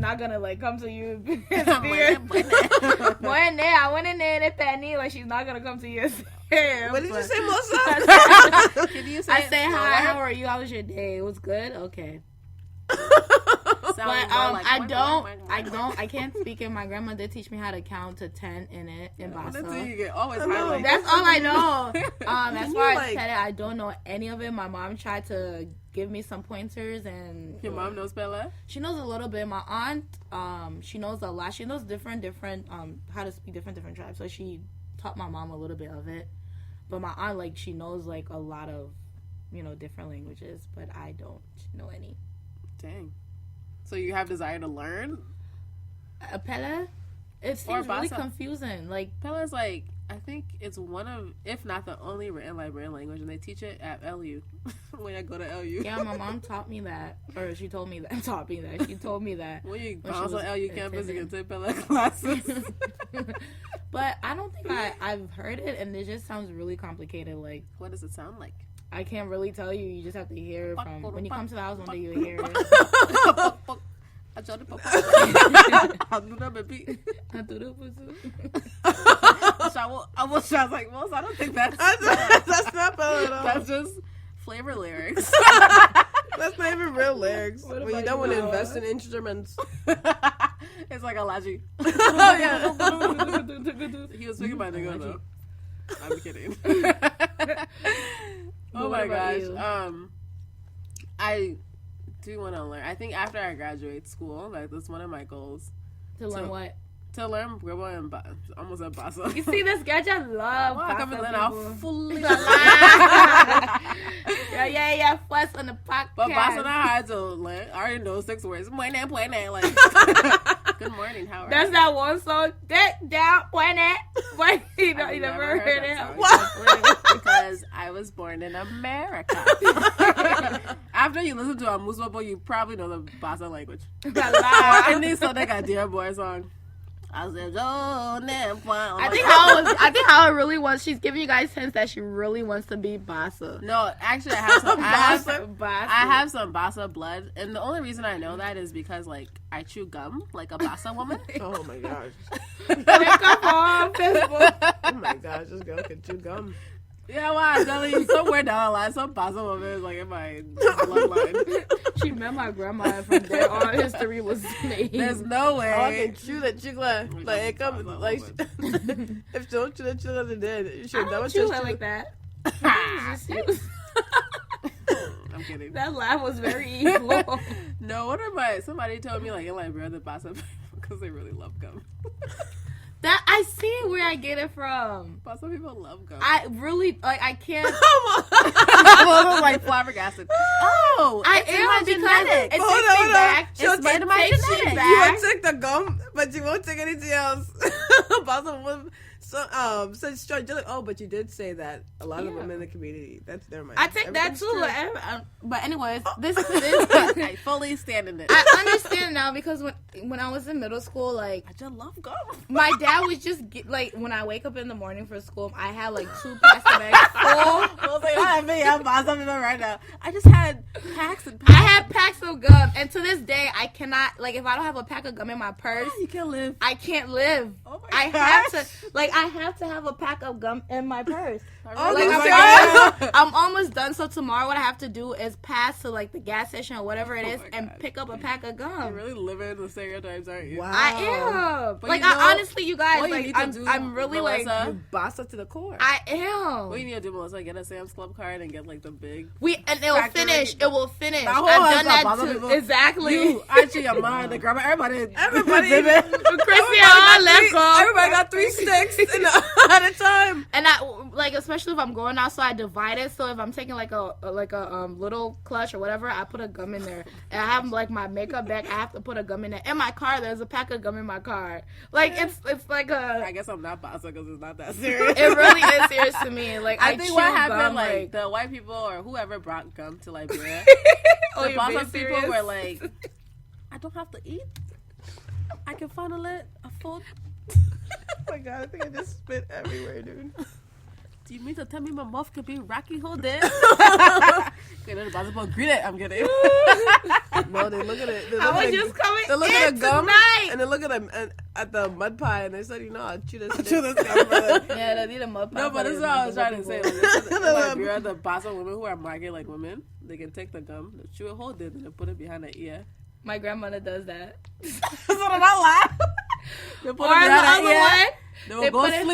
not gonna like come to you and speak. Like she's not gonna come to you and say, What did you say, Melissa? Can you say I say hi. How are you? How was your day? It was good. Okay. But I can't speak it. My grandma did teach me how to count to 10 in Bassa. You can always highlight. That's all I know. As far as said it, I don't know any of it. My mom tried to give me some pointers, and Your mom knows Bella? she knows a little bit. My aunt, she knows a lot. She knows different how to speak different tribes. So she taught my mom a little bit of it. But my aunt, like, she knows like a lot of, different languages, but I don't know any. Dang. So you have desire to learn? Pele? It seems really confusing. Like, Pele's like, I think it's one of, if not the only written Liberian language, and they teach it at LU. When I go to LU. Yeah, my mom taught me that. Or she told me that. She told me that. When you bounce on LU campus, you can take Pele classes. But I don't think I've heard it, and it just sounds really complicated. Like, what does it sound like? I can't really tell you. You just have to hear it from when you come to the house one day. You'll hear it. I told you, Papa. I was like, well, I don't think that's not Bella at all. That's just flavor lyrics. That's not even real lyrics. When you don't want to invest in instruments. It's like a laji. Oh, yeah. He was speaking by nigga, though. I'm kidding. Oh my gosh. I do want to learn. I think after I graduate school, like that's one of my goals. To learn what? To learn Gribble and almost at Bassa. You see this guy? I love Bassa people. Fully yeah. Fuss on the podcast. But Bassa not hard to learn. I already know 6 words. Like, good morning, how are you? That's that one song. Down, pointed. You never heard it? What? Because I was born in America. After you listen to a Muswapo, you probably know the Bassa language. I need something like a Dear Boy song. I think how it really was. She's giving you guys hints that she really wants to be Bassa. No, actually, I have some Bassa blood, and the only reason I know that is because like I chew gum like a Bassa woman. Oh my gosh! Come on, Facebook. Oh my gosh, this girl can chew gum. Yeah, well, I'm telling you, somewhere down the line, some Bassa woman is like in my bloodline. She met my grandma, and from there on, history was made. There's no way. I can chew that chicla. Like it comes like if you don't chew that chicla, then dead. You should never chew it like that. I'm kidding. That laugh was very evil. No, somebody told me like in Liberia the Bassa because they really love gum. That I see where I get it from. Bassa people love gum. I really I can't. I was like flabbergasted. Oh, I am because it takes me back. It's my genetics. You won't take the gum, but you won't take anything else. Bassa woman. So strong. Like, oh, but you did say that a lot of women in the community. That's their mind. I take that too. But anyways, this fully stand in it. I understand now because when I was in middle school, like I just love gum. my dad would just like when I wake up in the morning for school, I had like 2 plastic bags full. I was like, I'm buying something right now. I just had packs and packs. I had packs of gum, and to this day, I cannot like if I don't have a pack of gum in my purse, You can't live. I can't live. Oh my I have to have a pack of gum in my purse. Oh Like, my I'm almost done. So tomorrow, what I have to do is pass to like the gas station or whatever it is, my and God. pick up a pack of You're gum. really living the stereotypes, aren't you? Wow. I am. But Like you know, I honestly, you guys, what you like need to do, I'm really like Melissa, Bassa to the core. I am. what you need to do, Melissa, get a Sam's Club card and get like the big. And it will Factory. finish. It will finish. Now, I've hold on, done that stop, too. people. Exactly. You, Archie, your mom, the grandma, everybody. Everybody Christian, Everybody got 3 sticks at a time. And I like, especially if I'm going out, so I divide it. So if I'm taking like a little clutch or whatever, I put a gum in there. And I have like my makeup bag. I have to put a gum in there. In my car, there's a pack of gum in my car. Like it's like a. I guess I'm not Bassa because it's not that serious. It really is serious to me. Like I think chew what happened, gum, like the white people or whoever brought gum to Liberia, oh, the you're Bassa being people serious? were like, I don't have to eat. I can funnel it a food. Oh my god, I think I just spit everywhere, dude. Do you mean to tell me my mouth could be Rocky whole day? Okay, then the Bassa people greet it. I'm kidding. No, they look at it. They I look was at just coming They look in at the gum tonight. and they look at the mud pie and they said, I'll chew this gum, brother. Yeah, they need a mud. No, but this is what I was trying to say. Like, in Liberia, the Bassa women who are market like women, they can take the gum, they chew it whole day, and they put it behind their ear. My grandmother does that. So they're not laugh. They put Or it the behind other their ear. one, They will they go put it-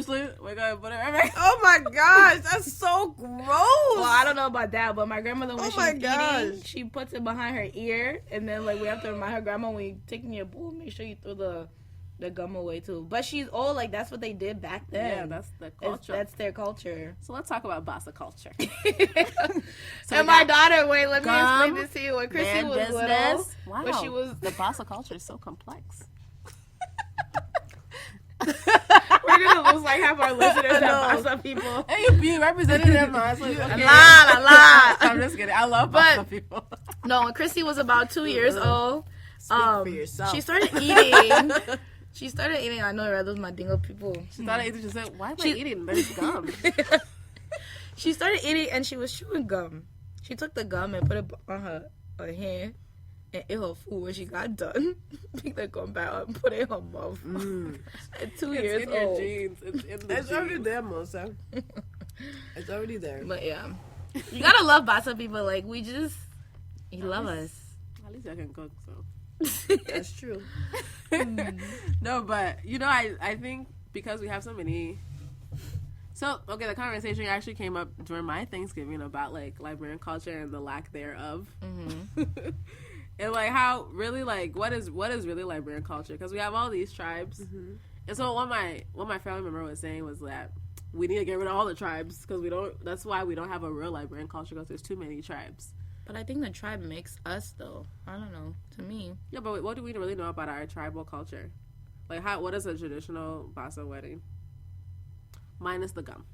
sleep, wake up, put it right back. Oh my gosh, that's so gross. well, I don't know about that, but my grandmother when Oh she's my eating, gosh. she puts it behind her ear, and then like we have to remind her grandma when you taking your bowl, make sure you throw the gum away too. But she's old, like that's what they did back then. Yeah, that's the culture. That's their culture. So let's talk about Bassa culture. So And we my got daughter, wait, let me gum, explain this to you. When Chrissy man was little, business. Wow, when she was, the Bassa culture is so complex. we're gonna lose like half our listeners know. and some people. Hey, you being representative, man. Like, okay. La. I'm just kidding. I love But- Bassa people. No, when Chrissy was about 2 years old, Speak for yourself. she started eating. She started eating. I know, right? Those my dingo people. She thought I just said, "Why am I She- eating? There's gum." She started eating and she was chewing gum. She took the gum and put it on her hand and ate her food. When she got done, picked the gum back up and put it in her mouth. At 2 years It's in your old. genes. It's in the It's already genes. there, Melissa. It's already there. But yeah, you gotta love Bassa people. Like you love us. At least I can cook, so. That's true. No, but I think because we have so many. So okay, the conversation actually came up during my Thanksgiving about like Liberian culture and the lack thereof, and like how really like what is really Liberian culture, because we have all these tribes, and so what my family member was saying was that we need to get rid of all the tribes because we don't. That's why we don't have a real Liberian culture, because there's too many tribes. But I think the tribe makes us though. I don't know. To me, Yeah, but what do we really know about our tribal culture? Like what is a traditional Bassa wedding? Minus the gum.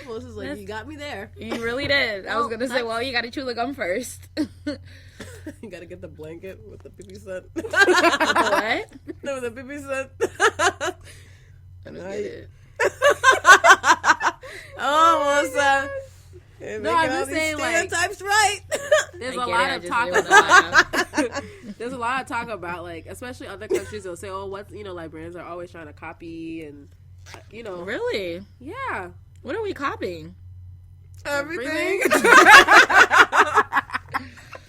Melissa's like, you got me there. you really did. I was gonna say, well, you gotta chew the gum first. You gotta get the blanket with the pee scent. What? No, with the pee scent. I don't get it. Oh, Melissa. No, I'm just saying, like, stereotypes right. There's I a get lot it, I of just talk really wanna laugh. There's a lot of talk about, like, especially other countries will say, oh, Liberians are always trying to copy and, Really? Yeah. What are we copying? Everything.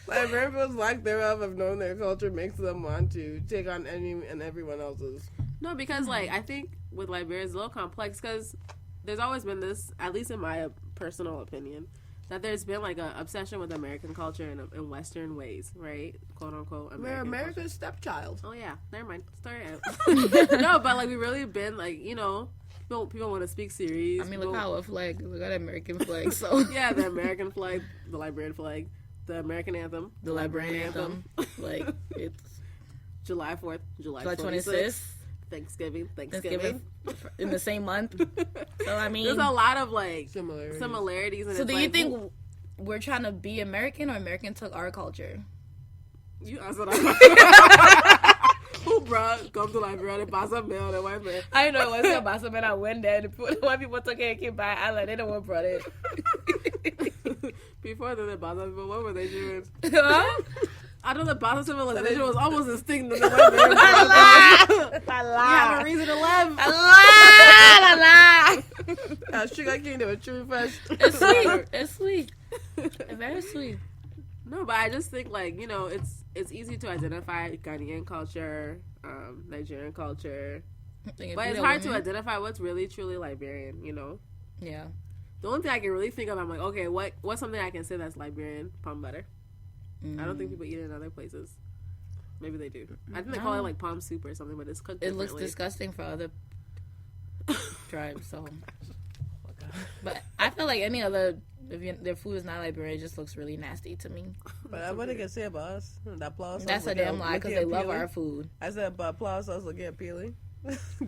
Liberians' lack thereof of knowing their culture makes them want to take on any and everyone else's. No, because, like, I think with Liberia it's a little complex because there's always been this, at least in my personal opinion, that there's been, like, an obsession with American culture in Western ways, right? Quote, unquote, We're American culture. America's stepchild. Oh, yeah. Never mind. Story out. No, but, like, we really been, like, people want to speak serious. I mean, look People- how our flag. We got an American flag, so Yeah, the American flag, the Liberian flag, the American anthem, the Liberian anthem, like it's July 4th, July July 26th, 26th, Thanksgiving. in the same month. So I mean, There's a lot of like Similarities. similarities. And so it's do like, you think we're trying to be American or American took our culture? You answer that. Who come to Liberia and Bassa mail the white man? I know it was a Bassa man. I went there. The white people took it and came back. I let it. One brought it. Before the Bassa people, what were they doing? Huh? I know the Bassa civilization was almost extinct. The white man. I You have a reason to live. Sugar cane, they were true fresh. It's sweet. It's sweet. It's very sweet. No, but I just think like, you know, it's easy to identify Ghanaian culture, Nigerian culture, but it's hard to identify what's really truly Liberian. You know. Yeah. The only thing I can really think of, I'm like, okay, what's something I can say that's Liberian? Palm butter. I don't think people eat it in other places. Maybe they do. I think they call it like palm soup or something, but it's cooked differently. It looks disgusting for other tribes, so. But I feel like any other, if their food is not Liberian, it just looks really nasty to me. But what they can say about us? That plow sauce. That's a damn lie because they love our food. I said, but plow sauce look appealing.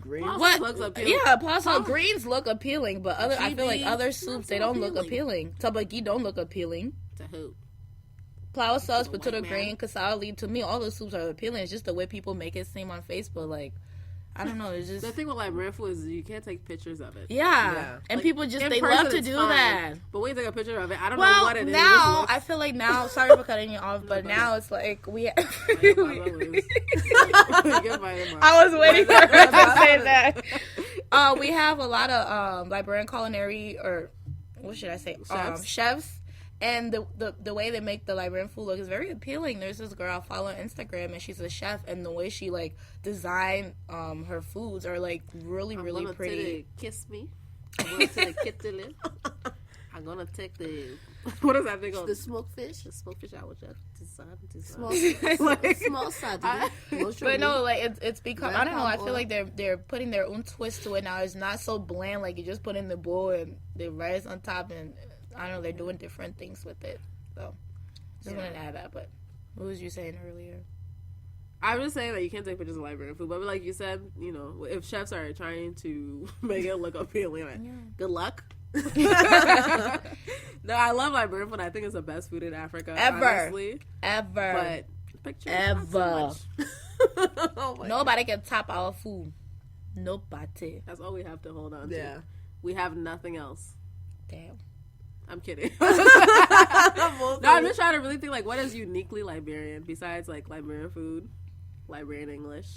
Green. What? Looks appealing. Yeah, plus greens look appealing, but I feel like other soups they don't look appealing. Tabagi don't look appealing. To who? Flour sauce, potato green, kasali. To me, all those soups are appealing. It's just the way people make it seem on Facebook. Like, I don't know. It's just the thing with Liberian food is you can't take pictures of it. yeah. And like, people just in they person, love to it's do fine. that. But when you take a picture of it, I don't know Well, what it is. now I feel like now. Sorry for cutting you off, but now it's like we. I I was waiting for her to say that. We have a lot of Liberian culinary, or what should I say, chefs. And the way they make the Liberian food look is very appealing. There's this girl I follow on Instagram, and she's a chef, and the way she like designed her foods are like really pretty. Kiss me. I'm gonna take the kitchen. I'm gonna take the what is that thing called? The smoked fish. The smoked fish I was just Small side. But no, like it's become. I don't know. I feel like they're putting their own twist to it now. It's not so bland. Like you just put in the bowl and the rice on top, and I don't know. They're doing different things with it. So just wanted to add that. But what was you saying earlier? I was just saying that you can't take pictures of Liberian food, but like you said, you know, if chefs are trying to make it look appealing, like, good luck. No, I love Liberian food. I think it's the best food in Africa, honestly. But pictures, ever. Oh Nobody can top our food. Nobody. That's all we have to hold on to. Yeah. We have nothing else. Damn. I'm kidding. No, I'm just trying to really think, like, what is uniquely Liberian besides, like, Liberian food, Liberian English?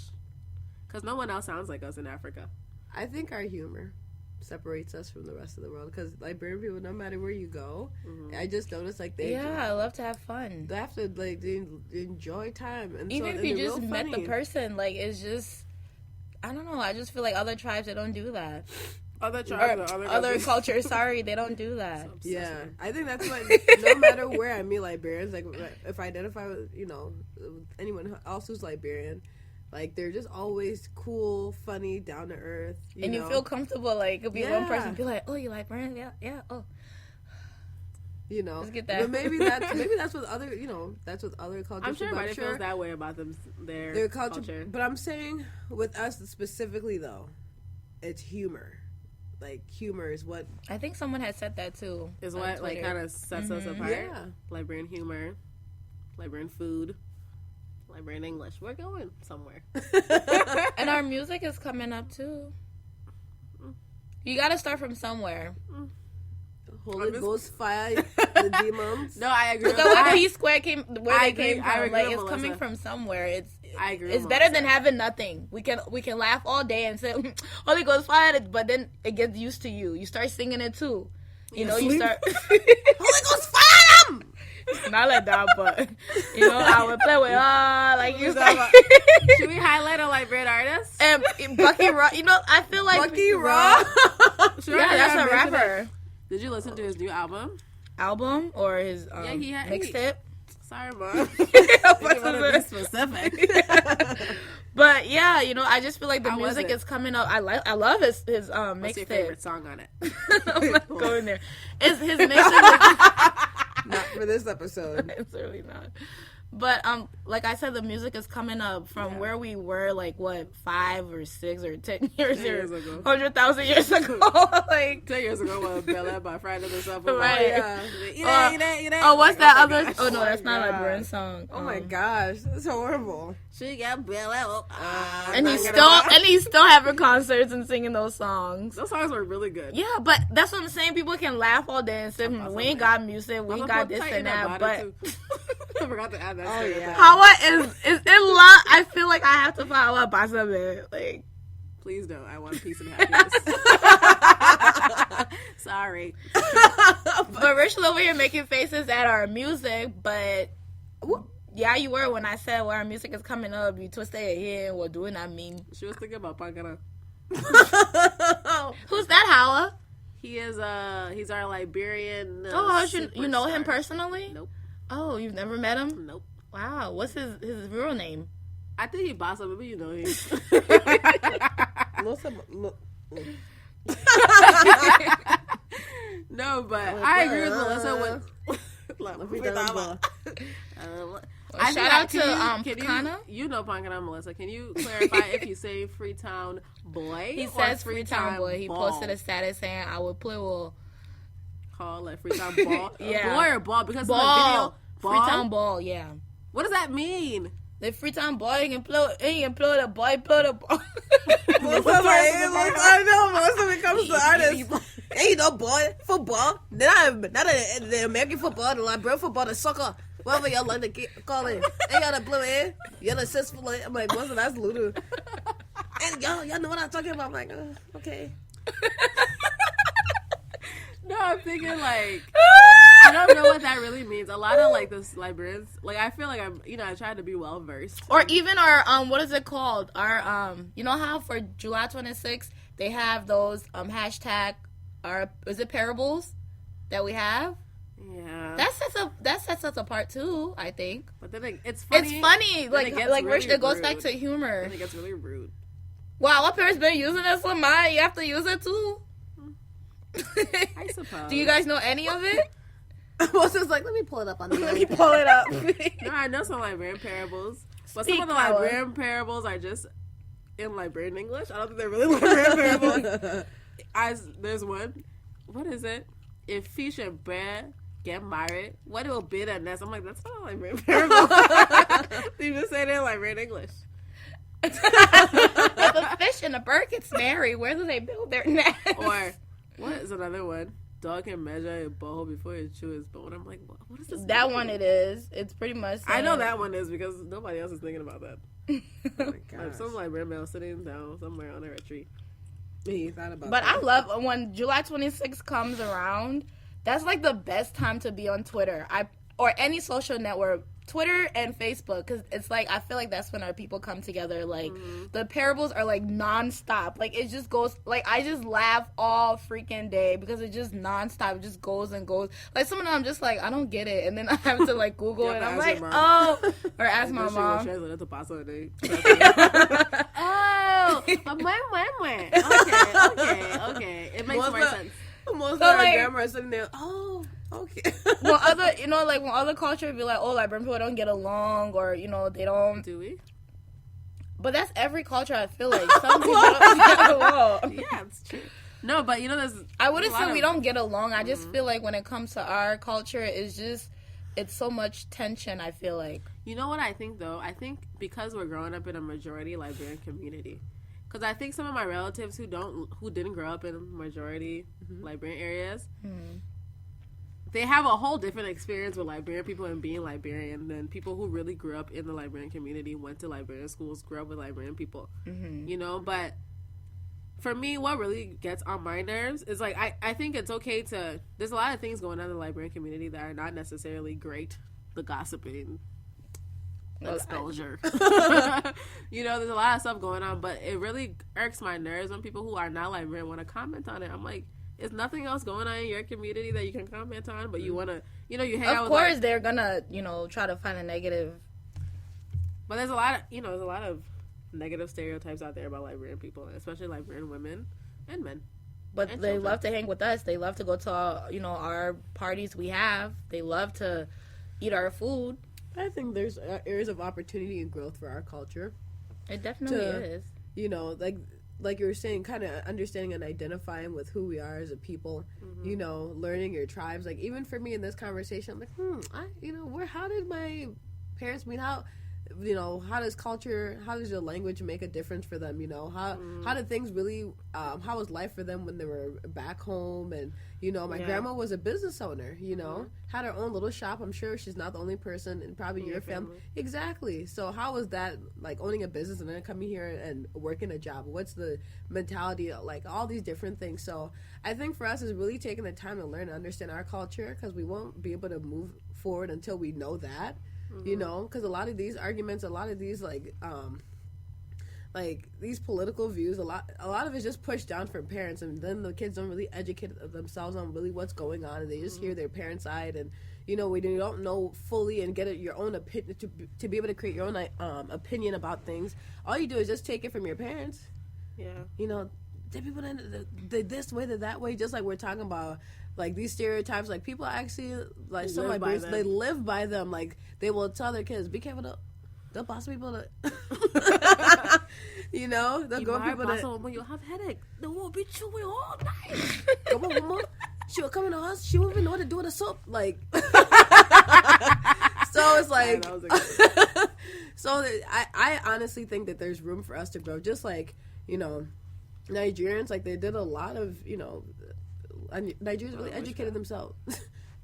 Because no one else sounds like us in Africa. I think our humor separates us from the rest of the world, because Liberian people, no matter where you go, I just notice, like, I love to have fun. They have to, like, they enjoy time. And even so, if you just met the person, like, it's just, I don't know, I just feel like other tribes, they don't do that. Other tribes, other cultures, sorry, they don't do that. Yeah, I think that's why no matter where I meet Liberians, like if I identify with, you know, with anyone else who's Liberian, like they're just always cool, funny, down to earth. You know? You feel comfortable. Like, it could be one person be like, "Oh, you Liberian? Yeah, oh." You know, let's get that. But maybe that's with other, you know, that's with other cultures. I'm sure everybody feels that way about their culture. But I'm saying with us specifically, though, it's humor. Like, humor is what I think someone had said that too. Is what like kind of sets us apart. Yeah, Liberian humor, Liberian food, Liberian English. We're going somewhere. And our music is coming up too. You got to start from somewhere. Holy Ghost fire, the demons. No, I agree. Look at where P-Square came from. Like, it's Melissa. coming from somewhere. I agree. It's better than having nothing. We can laugh all day and say Holy Ghost fire, but then it gets used to you. You start singing it too. You know, you start Holy Ghost fire them. Not like that, but you know, I would play with like you start. Should we highlight a Liberian artist? And Bucky Raw. You know, I feel like Bucky Raw. Yeah, that's a rapper. Did you listen to his new album? Or his mixtape? Sorry, Mom. Be specific. But yeah, you know, I just feel like the music is coming up. I love his mixtape. What's your favorite song on it? I'm not going there. His mixtape. Not for this episode. It's really not. But like I said, the music is coming up from where we were, like what, 5 or 6 or 10 years ago, 100,000 years ago, like 10 years ago when Bel Air by Friday the Summer. Right. Oh, what's that oh other? my Oh no, that's not a God. Liberian song. Oh my gosh, that's horrible. She got Bel Air. And he's still having concerts and singing those songs. Those songs were really good. Yeah, but that's what I'm saying. People can laugh all day and say, we ain't got music, we ain't got this and that. But I forgot to add that. Oh, yeah. Hawa is in love. I feel like I have to follow Bassa, man. Like, please don't. I want peace and happiness. Sorry. but Richlin over here making faces at our music, but yeah, you were when I said where our music is coming up. You twisted your head. What do I mean? She was thinking about Pangana. Who's that, Hawa? He is he's our Liberian. You know him personally? Nope. Oh, you've never met him? Nope. Wow, what's his real name? I think he Bassa, maybe you know him. No, but I agree with Melissa Shout out to Pakana. You know Pakana, Melissa. Can you clarify if you say Freetown boy? He says Freetown boy. He posted a status saying I would play with call like Freetown ball. Yeah. Boy or ball because ball. of the video. Ball? Freetown ball, yeah. What does that mean? The Freetown boy, he can play the boy, play the ball. I know, most when it comes to artists. Ain't no boy, football. Not the American football, the Liberian football, the soccer. Whatever y'all like to call it. Ain't y'all the blue in. Y'all the sis for it. I'm like, what's that's Ludo. And y'all know what I'm talking about. I'm like, okay. No, I'm thinking like I don't know what that really means. A lot of like this Liberians, like I feel like I try to be well versed. Or even our what is it called? Our you know how for July 26th they have those hashtag is it parables that we have? Yeah, that sets us apart too. I think. But then it's funny. It's funny. Like really it goes back rude. to humor. Then it gets really rude. Wow, my parents been using this for mine. You have to use it too. I suppose. Do you guys know any of it? Melissa's like, let me pull it up on the Let me pull it up. No, I know some Liberian parables, but Speak some of the power. Liberian parables are just in Liberian English. I don't think they're really Liberian parables. There's one. What is it? If fish and bread get married, what will be the next? I'm like, that's not a Liberian parable. You just say it in Liberian English. If a fish and a bird gets married, where do they build their nest? Or what is another one? Dog can measure a bowl before it chews his bone. I'm like, what is this? That mean? one it is. It's pretty much. I know that one is because nobody else is thinking about that. Oh my gosh. Like some Liberian male sitting down somewhere under a tree. He thought about But that. I love when July 26th comes around. That's like the best time to be on Twitter. Or any social network. Twitter and Facebook, because it's like I feel like that's when our people come together. Like the parables are like nonstop. Like it just goes. Like I just laugh all freaking day because it just nonstop. It just goes and goes. Like some of them I'm just like I don't get it, and then I have to like Google it. And I'm like or ask my mom. Oh, okay. It makes more sense. Most of So, our like- grandma are sitting there. Oh, okay. When other, like when other cultures be like, oh, Liberian people don't get along, or they don't. Do we? But that's every culture. I feel like some people don't get along. Yeah, it's true. No, but there's. I wouldn't a lot say we of- don't get along. I just feel like when it comes to our culture, it's so much tension. I feel like. You know what I think though? I think because we're growing up in a majority Liberian community. Because I think some of my relatives who didn't grow up in majority Liberian areas, they have a whole different experience with Liberian people and being Liberian than people who really grew up in the Liberian community, went to Liberian schools, grew up with Liberian people. But for me, what really gets on my nerves is like I think it's okay to. There's a lot of things going on in the Liberian community that are not necessarily great. The gossiping. Exposure. There's a lot of stuff going on, but it really irks my nerves when people who are not Liberian want to comment on it. I'm like, is nothing else going on in your community that you can comment on, but you want to, you hang out Of with course, they're gonna, try to find a negative. But there's a lot of negative stereotypes out there about Liberian people, especially Liberian women and men. But And they children. love to hang with us. They love to go to our parties we have. They love to eat our food. I think there's areas of opportunity and growth for our culture. It definitely is. You know, like you were saying, kind of understanding and identifying with who we are as a people. Mm-hmm. You know, learning your tribes. Like even for me in this conversation, I'm like, how did my parents meet? How does your language make a difference for them? You know, how did things really, how was life for them when they were back home? And, you know, my grandma was a business owner, you know, had her own little shop. I'm sure she's not the only person, and probably your family. Exactly. So how was that, like, owning a business and then coming here and working a job? What's the mentality, like, all these different things. So I think for us is really taking the time to learn and understand our culture, because we won't be able to move forward until we know that. You know, because a lot of these arguments, a lot of these like these political views, a lot of it's just pushed down from parents, and then the kids don't really educate themselves on really what's going on, and they just hear their parents' side, and you know, you don't know fully and get your own opinion to be able to create your own opinion about things. All you do is just take it from your parents. Yeah, you know, people did this way, did that way, just like we're talking about. Like, these stereotypes, like, people actually, like, some Liberians, they live by them. Like, they will tell their kids, be careful, they'll boss people to, you know, they'll go people to, when you have headache, they will beat you away all night. Come on, mama. She will come in the house, she won't even know what to do with a soap. Like, so it's like, so I honestly think that there's room for us to grow. Just like, you know, Nigerians, like, they did a lot of, you know, Nigerians really educated themselves.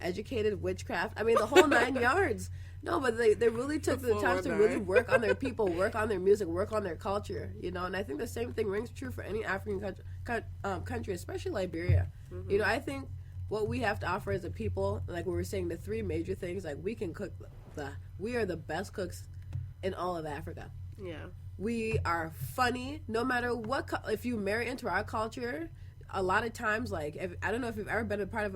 Educated witchcraft. I mean, the whole 9 yards. No, but they really took the time to really work on their people, work on their music, work on their culture, you know. And I think the same thing rings true for any African country, especially Liberia. You know, I think what we have to offer as a people, like we were saying, the three major things, like we can cook. We are the best cooks in all of Africa. Yeah. We are funny, no matter what. If you marry into our culture, a lot of times, like, I don't know if you've ever been a part of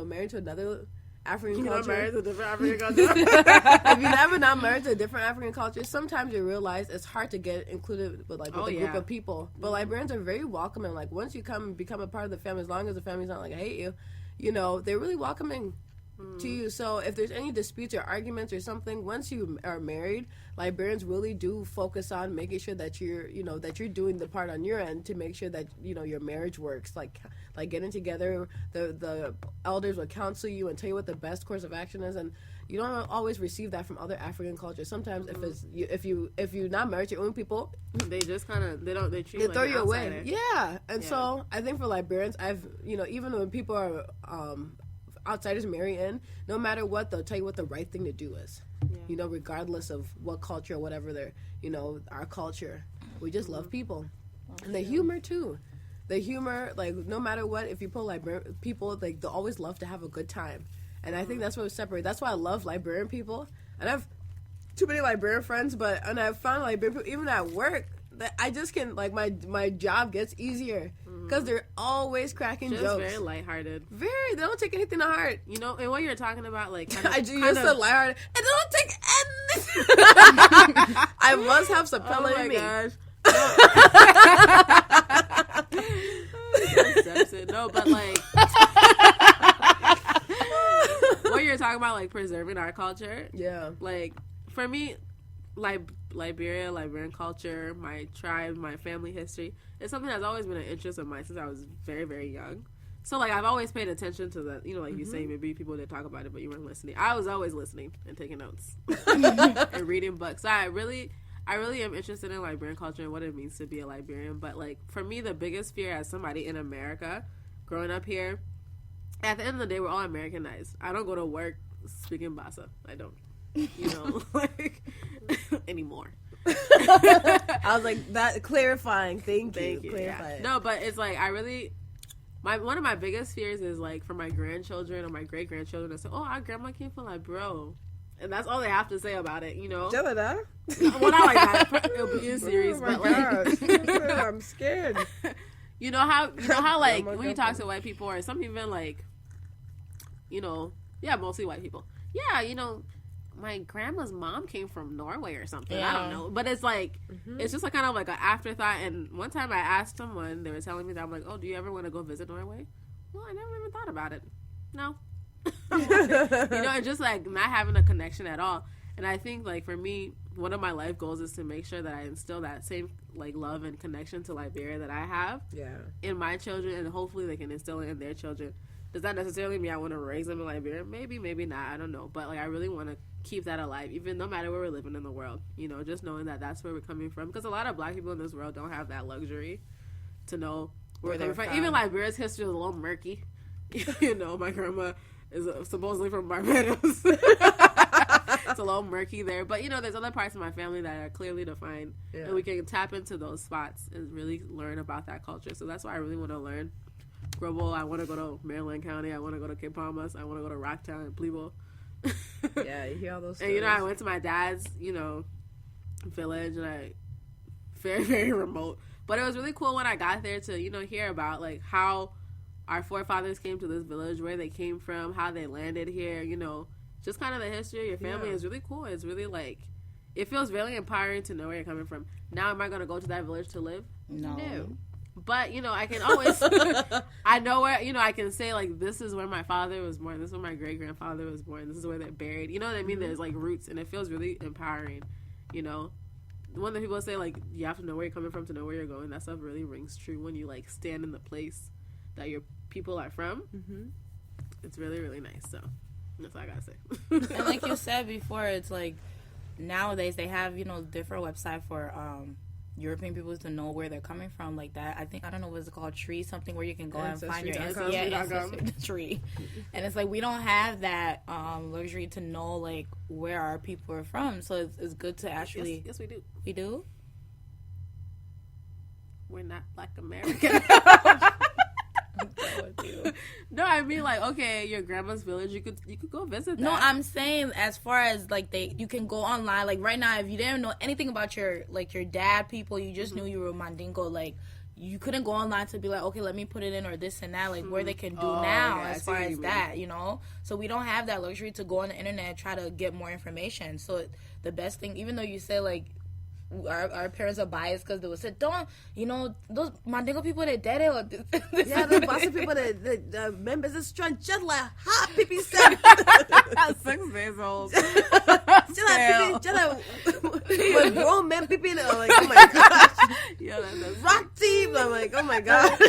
married to another African culture. Married to a different African culture. If you've never not married to a different African culture, sometimes you realize it's hard to get included with a group of people. But Liberians are very welcoming. Like, once you come and become a part of the family, as long as the family's not like, I hate you, you know, they're really welcoming to you. So if there's any disputes or arguments or something, once you are married, Liberians really do focus on making sure that you're doing the part on your end to make sure that, you know, your marriage works. Like getting together, the elders will counsel you and tell you what the best course of action is, and you don't always receive that from other African cultures. Sometimes if you're not married to your own people, they just kind of they treat they like throw you away. outsider. Yeah, and so I think for Liberians, even when people are outsiders marry in, no matter what, they'll tell you what the right thing to do is. You know, regardless of what culture or whatever they're, you know, our culture. We just love people. And the humor, too. The humor, like, no matter what, if you pull Liberian people, like, they'll always love to have a good time. And I think that's what separates. That's why I love Liberian people. And I have too many Liberian friends, and I've found Liberian people, even at work, that I just can, like, my job gets easier. Because they're always cracking just jokes. Very lighthearted. They don't take anything to heart. You know, and what you're talking about, like, I just said lighthearted. And they don't take anything. I must have some pillow in me. Gosh. No, but, like, what you're talking about, like, preserving our culture. Yeah. Like, for me, Liberian culture, my tribe, my family history, it's something that's always been an interest of mine since I was very, very young. So, like, I've always paid attention to that. You know, like you say, maybe people did talk about it, but you weren't listening. I was always listening and taking notes and reading books. So I really am interested in Liberian culture and what it means to be a Liberian. But, like, for me, the biggest fear as somebody in America, growing up here, at the end of the day, we're all Americanized. I don't go to work speaking Bassa. I don't. You know, like, anymore. I was like, that clarifying. Thank you. Clarifying. Yeah. No, but it's like, one of my biggest fears is, like, for my grandchildren or my great grandchildren to say, oh, our grandma came from like, bro. And that's all they have to say about it, you know? Tell her that. Well, not like that. It'll be in series, but like, I'm scared. You know how like when you talk to white people or some even like, you know, mostly white people. Yeah, you know, my grandma's mom came from Norway or something. Yeah. I don't know. But it's like, it's just like kind of like an afterthought. And one time I asked someone, they were telling me that, I'm like, oh, do you ever want to go visit Norway? Well, I never even thought about it. No. You know, and just like not having a connection at all. And I think, like, for me, one of my life goals is to make sure that I instill that same, like, love and connection to Liberia that I have in my children, and hopefully they can instill it in their children. Does that necessarily mean I want to raise them in Liberia? Maybe, maybe not. I don't know. But, like, I really want to keep that alive, even no matter where we're living in the world. You know, just knowing that that's where we're coming from. Because a lot of black people in this world don't have that luxury to know where they're from. Even Liberia's history is a little murky. You know, my grandma is supposedly from Barbados. It's a little murky there. But, you know, there's other parts of my family that are clearly defined. Yeah. And we can tap into those spots and really learn about that culture. So that's why I really want to learn. Grubble, I want to go to Maryland County. I want to go to Cape Palmas. I want to go to Rocktown and Plebo. Yeah, you hear all those stories. And, you know, I went to my dad's, you know, village, and very, very remote. But it was really cool when I got there to, you know, hear about, like, how our forefathers came to this village, where they came from, how they landed here, you know, just kind of the history of your family is really cool. It's really, like, it feels really empowering to know where you're coming from. Now, am I going to go to that village to live? No. But, you know, I can always, I know where, you know, I can say, like, this is where my father was born. This is where my great-grandfather was born. This is where they're buried. You know what I mean? Mm-hmm. There's, like, roots, and it feels really empowering, you know? When the people say, like, you have to know where you're coming from to know where you're going, that stuff really rings true when you, like, stand in the place that your people are from. Mm-hmm. It's really, really nice, so that's all I gotta say. And like you said before, it's, like, nowadays they have, you know, different website for, European people to know where they're coming from, like that. I don't know what's it called, tree something, where you can go and find your ancestry. Yeah, ancestry tree. And it's like we don't have that luxury to know, like, where our people are from. So it's good to actually. Yes, we do. We do. We're not Black American. No, I mean, like, okay, your grandma's village, you could go visit that. No, I'm saying as far as, like, you can go online, like, right now, if you didn't know anything about your dad people, you just knew you were Mandingo, like, you couldn't go online to be like, okay, let me put it in, or this and that, like, where they can do now, as far as that, you know? So we don't have that luxury to go on the internet and try to get more information. So the best thing, even though you say, like, our parents are biased because they would say, don't, you know, those Mandingo people, they're dead, or this. Yeah, the Bassa people, the members of Strand, just like hot people said. 6 days old. Just like with grown men people, I'm like, oh my gosh. Yeah, that's rock team. I'm like, oh my gosh.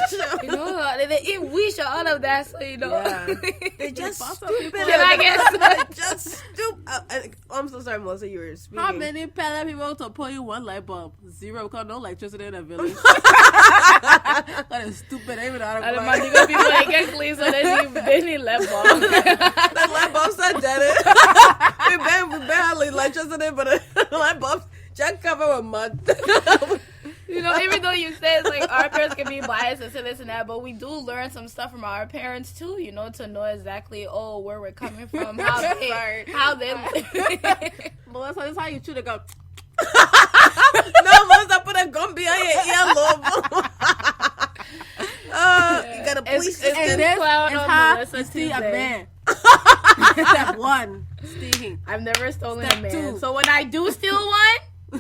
You know, they eat wish or all of that, so, you know. Yeah. They're just stupid. Can I guess? Just stupid. I'm so sorry, Melissa, you were speaking. How many Pala people to pull you one light bulb? 0, because no electricity in a village. That is stupid. Even out of Mandingo people, they get clean, so they need light bulb. The light bulbs are dead. We barely electricity, but the light bulbs just covered with mud. You know, even though you say it's like our parents can be biased and say this and that, but we do learn some stuff from our parents too, you know, to know exactly, where we're coming from, how they Melissa, that's how you chew the gum. No, Melissa, put a gum behind your earlobe. You gotta please. And this clown is on how Melissa you see a Tuesday. man. Step 1, stealing. I've never stolen Step a man. 2. So when I do steal one,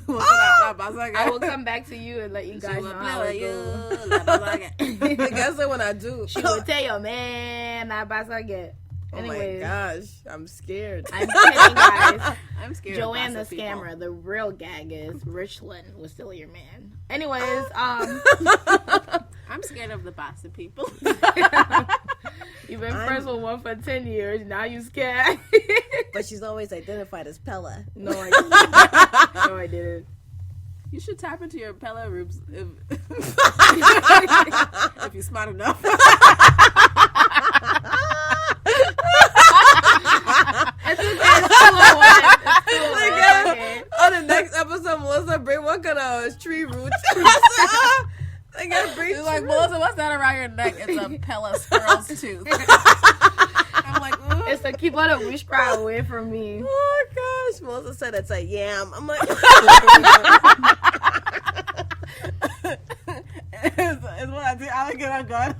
I will come back to you and let you guys know how it goes. I guess when I do, She will tell your man, I get. Anyways, oh my gosh, I'm scared. I'm kidding, guys. I'm scared. Joanne the of scammer. people. The real gag is Richlin was still your man. Anyways, I'm scared of the Bassa people. You've been friends with one for 10 years. Now you scared. But she's always identified as Pella. No, I didn't. No, I didn't. You should tap into your Pella rooms if you're smart enough. On the next episode, Melissa bring what kind of tree roots? I gotta bring. She's like, Melissa, what's that around your neck? It's a Pella squirrel's tooth. I'm like, ooh. It's to keep all the witchcraft away from me. Oh gosh, Melissa said it's a yam. I'm like, it's what I do. I get a gun.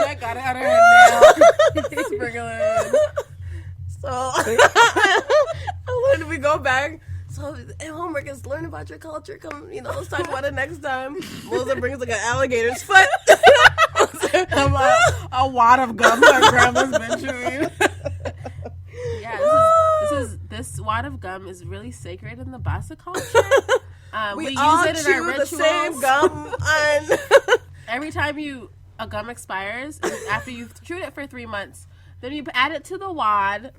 I got it out of her now. Sprinkling. So when we go back, so homework is learn about your culture. Come, let's talk about it next time. Melissa brings like an alligator's foot. A wad of gum her grandma's been chewing. wad of gum is really sacred in the Bassa culture. We use all it in chew our the rituals. same gum. Every time a gum expires, after you've chewed it for 3 months, then you add it to the wad.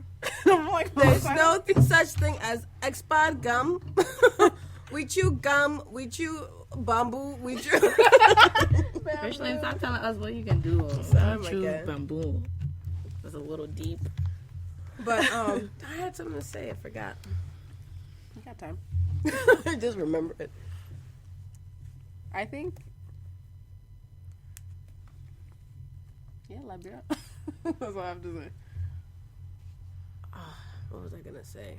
I'm like, There's no such thing as expired gum. We chew gum. We chew bamboo. We chew. Richlin, stop telling us what you can do. my Choose God. bamboo. It's a little deep. But I had something to say. I forgot. You got time. I just remember it. I think. Yeah, Liberia. That's all I have to say. What was I gonna say?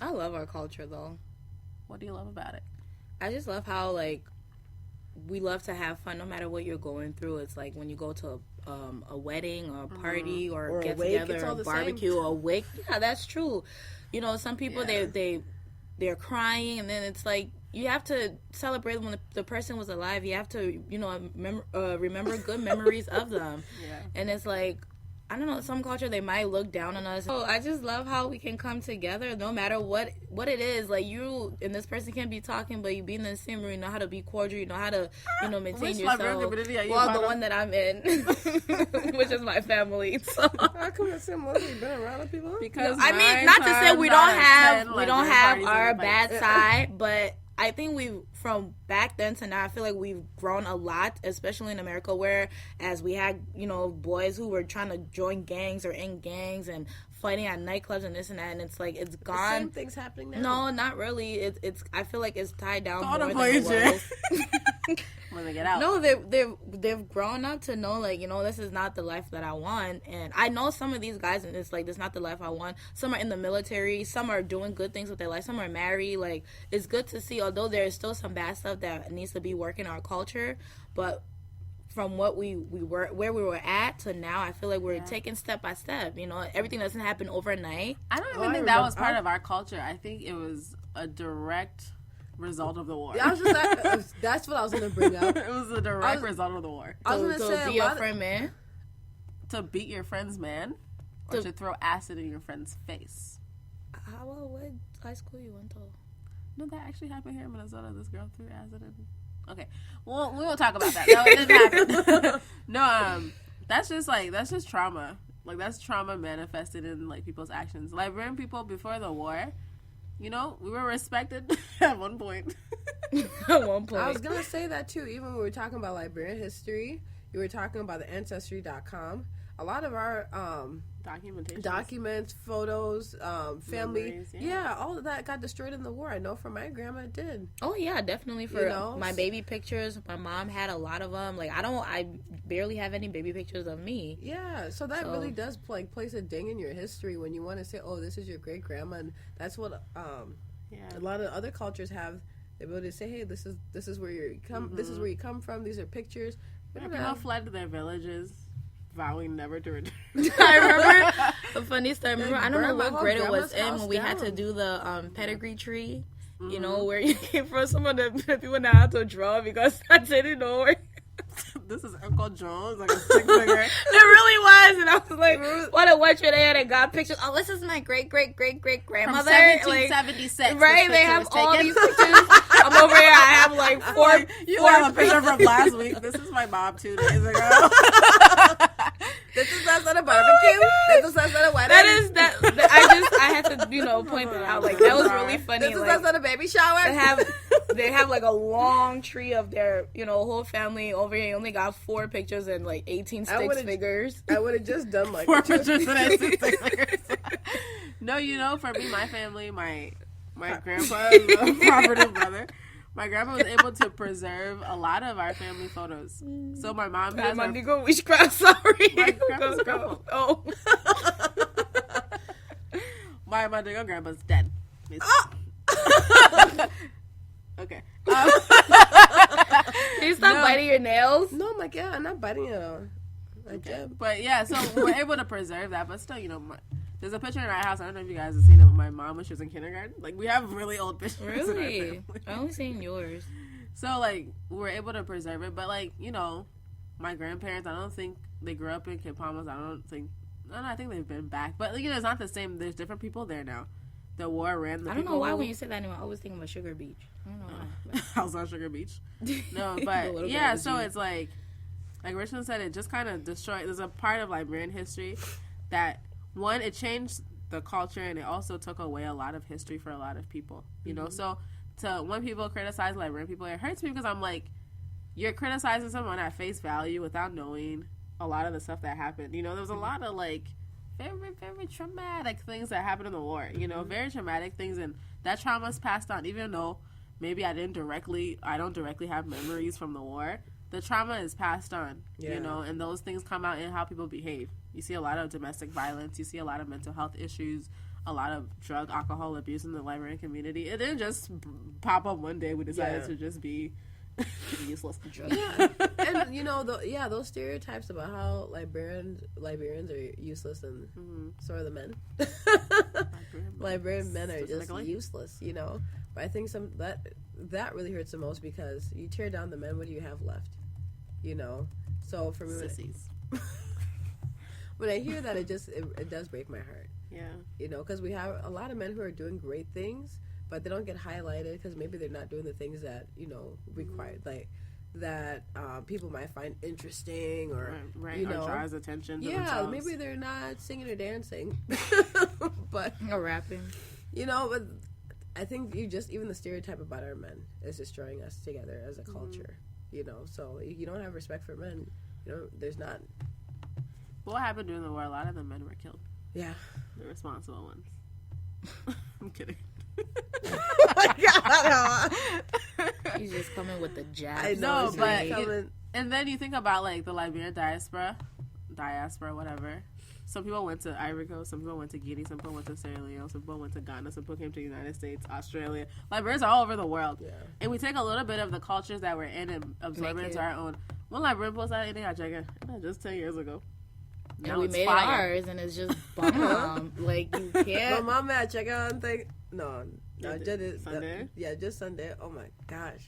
I love our culture, though. What do you love about it? I just love how, like, we love to have fun no matter what you're going through. It's like when you go to a wedding or a party or a get wake, together it's or all a the barbecue or a wake. Yeah, that's true. You know, some people, Yeah. they're crying, and then it's like, you have to celebrate when the person was alive. You have to, you know, remember good memories of them. Yeah. And it's like, I don't know, some culture, they might look down on us. So I just love how we can come together no matter what it is. Like, you and this person can be talking, but you be in the same room, you know how to be cordial, you know how to, you know, maintain Which yourself. Liberian community are you Well, part the of? one that I'm in, which is my family. So. How come it's mostly been around with people? Because I mean, 9 not to say times we out don't of have 10 we don't Liberian have parties our in the bad fight. side, but I think from back then to now, I feel like we've grown a lot, especially in America, where as we had, you know, boys who were trying to join gangs or in gangs and fighting at nightclubs and this and that, and it's like it's The gone. same thing's happening now. No, not really. It's I feel like it's tied down Call more the than it police, was. when they get out. No, they've grown up to know, like, you know, this is not the life that I want. And I know some of these guys, and it's like, this is not the life I want. Some are in the military, some are doing good things with their life, some are married. Like, it's good to see, although there is still some bad stuff that needs to be worked in our culture, but from what we were, where we were at to now, I feel like we're taking step by step. You know, everything doesn't happen overnight. I don't even I think that remember- was part of our culture. I think it was a direct result of the war. Yeah, I was just that's what I was gonna bring up. It was a direct result of the war. I was To gonna say be a a lot friend, man. To beat your friend's man, or to throw acid in your friend's face. Hawa, what high school you went to? No, that actually happened here in Minnesota. This girl threw acid in. Okay, well, we won't talk about that. No, it didn't happen. No, that's just trauma. Like, that's trauma manifested in, like, people's actions. Liberian people before the war, you know, we were respected at one point. At one point. I was gonna say that too. Even when we were talking about Liberian history, you were talking about the Ancestry.com. A lot of our Documentation. documents, photos, family, Memories, yeah. all of that got destroyed in the war. I know for my grandma it did. Oh yeah, definitely. For You know? my baby pictures, my mom had a lot of them. Like, I barely have any baby pictures of me. Yeah, so that So- really does place a ding in your history when you want to say, "Oh, this is your great grandma," and that's what Yeah. a lot of other cultures have the ability to say, "Hey, this is where you come. This is where you come from. These are pictures." We Yeah, don't people have- fled to their villages, vowing never to return. I remember a funny story. Remember, I don't know what grandma- grade it was grandma's in house when we had to down. do the pedigree tree. You know, where you came from. Some of the people now had to draw because I didn't know where. This is Uncle Jones, like a stick figure. It really was, and I was like, "What a watch they had and got pictures. Oh, this is my great From grandmother." 1776. Right, this they picture have was all taken. these pictures. I'm over here. I have like four. You four have a picture from last week. This is my mom 2 days ago. This is us at a barbecue. This is us at a wedding. That is that. I had to point that out. Like, that was really funny. This is Like, us at a baby shower. they have like a long tree of their whole family over here. You only got 4 pictures and like 18 I stick would've- figures. I would have just done like 4 pictures and I see stick figures. No, you know, for me, my family, my grandpa is a property brother. My grandma was able to preserve a lot of our family photos. So my mom has My our, nigga witchcraft. Sorry. My grandpa's grandpa. Oh. my nigga grandpa's dead. Okay. Can you stop biting your nails? No, I'm like, yeah, I'm not biting it all. I did. But yeah, so we're able to preserve that. But still, you know, there's a picture in our house. I don't know if you guys have seen it with my mom when she was in kindergarten. Like, we have really old pictures in our Really? family. I only seen yours. So, like, we're able to preserve it. But, like, you know, my grandparents, I don't think they grew up in Kid Palmas. I don't think No, I think they've been back. But, it's not the same. There's different people there now. The war ran the I don't know why when you say that anymore, I always think about Sugar Beach. I don't know why. I was on Sugar Beach. No, but, yeah, so it's like Richlin said, it just kind of destroyed. There's a part of Liberian history that, one, it changed the culture, and it also took away a lot of history for a lot of people. So when people criticize Liberian people, it hurts me because I'm like, you're criticizing someone at face value without knowing a lot of the stuff that happened. There was a lot of very, very traumatic things that happened in the war. Very traumatic things, and that trauma's passed on. Even though maybe I don't directly have memories from the war, the trauma is passed on. And those things come out in how people behave. You see a lot of domestic violence. You see a lot of mental health issues. A lot of drug, alcohol abuse in the Liberian community. It didn't just pop up one day. We decided to just be useless. Yeah, and those stereotypes about how Liberians are useless, and so are the men. Liberian men are just useless, But I think that really hurts the most because you tear down the men, what do you have left? So for me, sissies. When I hear that, it does break my heart. Yeah. Because we have a lot of men who are doing great things, but they don't get highlighted because maybe they're not doing the things that, required, like, that people might find interesting or, or draws attention to yeah, themselves. maybe they're not singing or dancing, but, or rapping. But I think even the stereotype about our men is destroying us together as a culture, so if you don't have respect for men, there's not. What happened during the war? A lot of the men were killed. Yeah. The responsible ones. I'm kidding. Oh my God. He's just coming with the jab. I know, but and then you think about the Liberian diaspora, whatever. Some people went to Ivory Coast, some people went to Guinea, some people went to Sierra Leone, some people went to Ghana, some people came to the United States, Australia. Liberians are all over the world. Yeah. And we take a little bit of the cultures that we're in and absorb it into our own. One Liberian post out anything I check it just 10 years ago. And we made it ours, and it's just bomb. You can't. My mom had check out on thing. No, just Sunday. Just Sunday. Oh my gosh.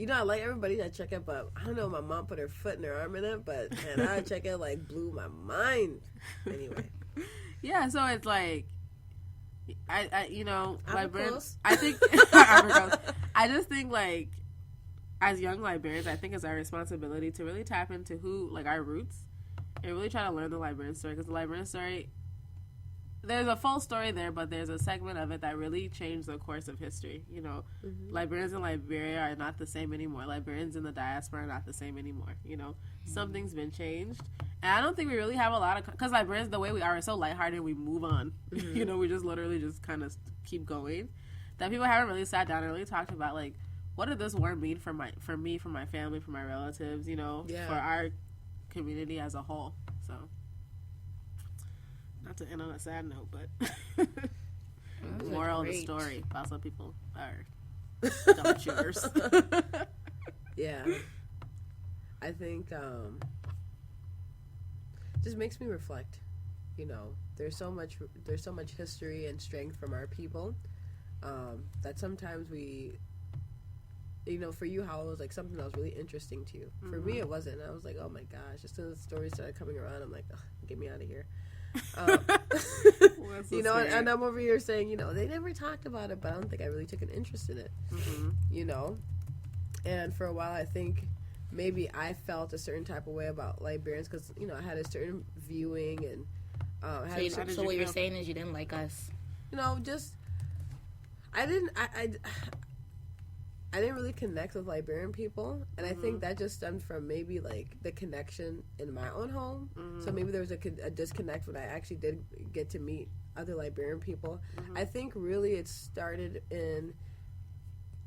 I like everybody that check it, but I don't know. My mom put her foot in her arm in it, but man, I check it blew my mind. Anyway. Yeah, so it's I Librarians. I think I just think as young Liberians, I think it's our responsibility to really tap into our roots. And really try to learn the Liberian story, because the Liberian story, there's a full story there, but there's a segment of it that really changed the course of history. Liberians in Liberia are not the same anymore. Liberians in the diaspora are not the same anymore. Something's been changed, and I don't think we really have a lot of, because Liberians, the way we are so lighthearted, we move on. We just literally just kind of keep going. That people haven't really sat down and really talked about what did this war mean for me, for my family, for my relatives, for our community as a whole. So, not to end on a sad note, but moral of the story: Bassa people are dumb shooters. Yeah, I think just makes me reflect. There's so much history and strength from our people that sometimes we. For you, how it was something that was really interesting to you. For me, it wasn't. I was like, oh my gosh. As soon as the stories started coming around, I'm like, get me out of here. And I'm over here saying, they never talked about it, but I don't think I really took an interest in it. And for a while, I think maybe I felt a certain type of way about Liberians because, I had a certain viewing and so what you're saying is you didn't like us. I didn't really connect with Liberian people, and I think that just stemmed from maybe the connection in my own home. So maybe there was a disconnect when I actually did get to meet other Liberian people. I think really it started in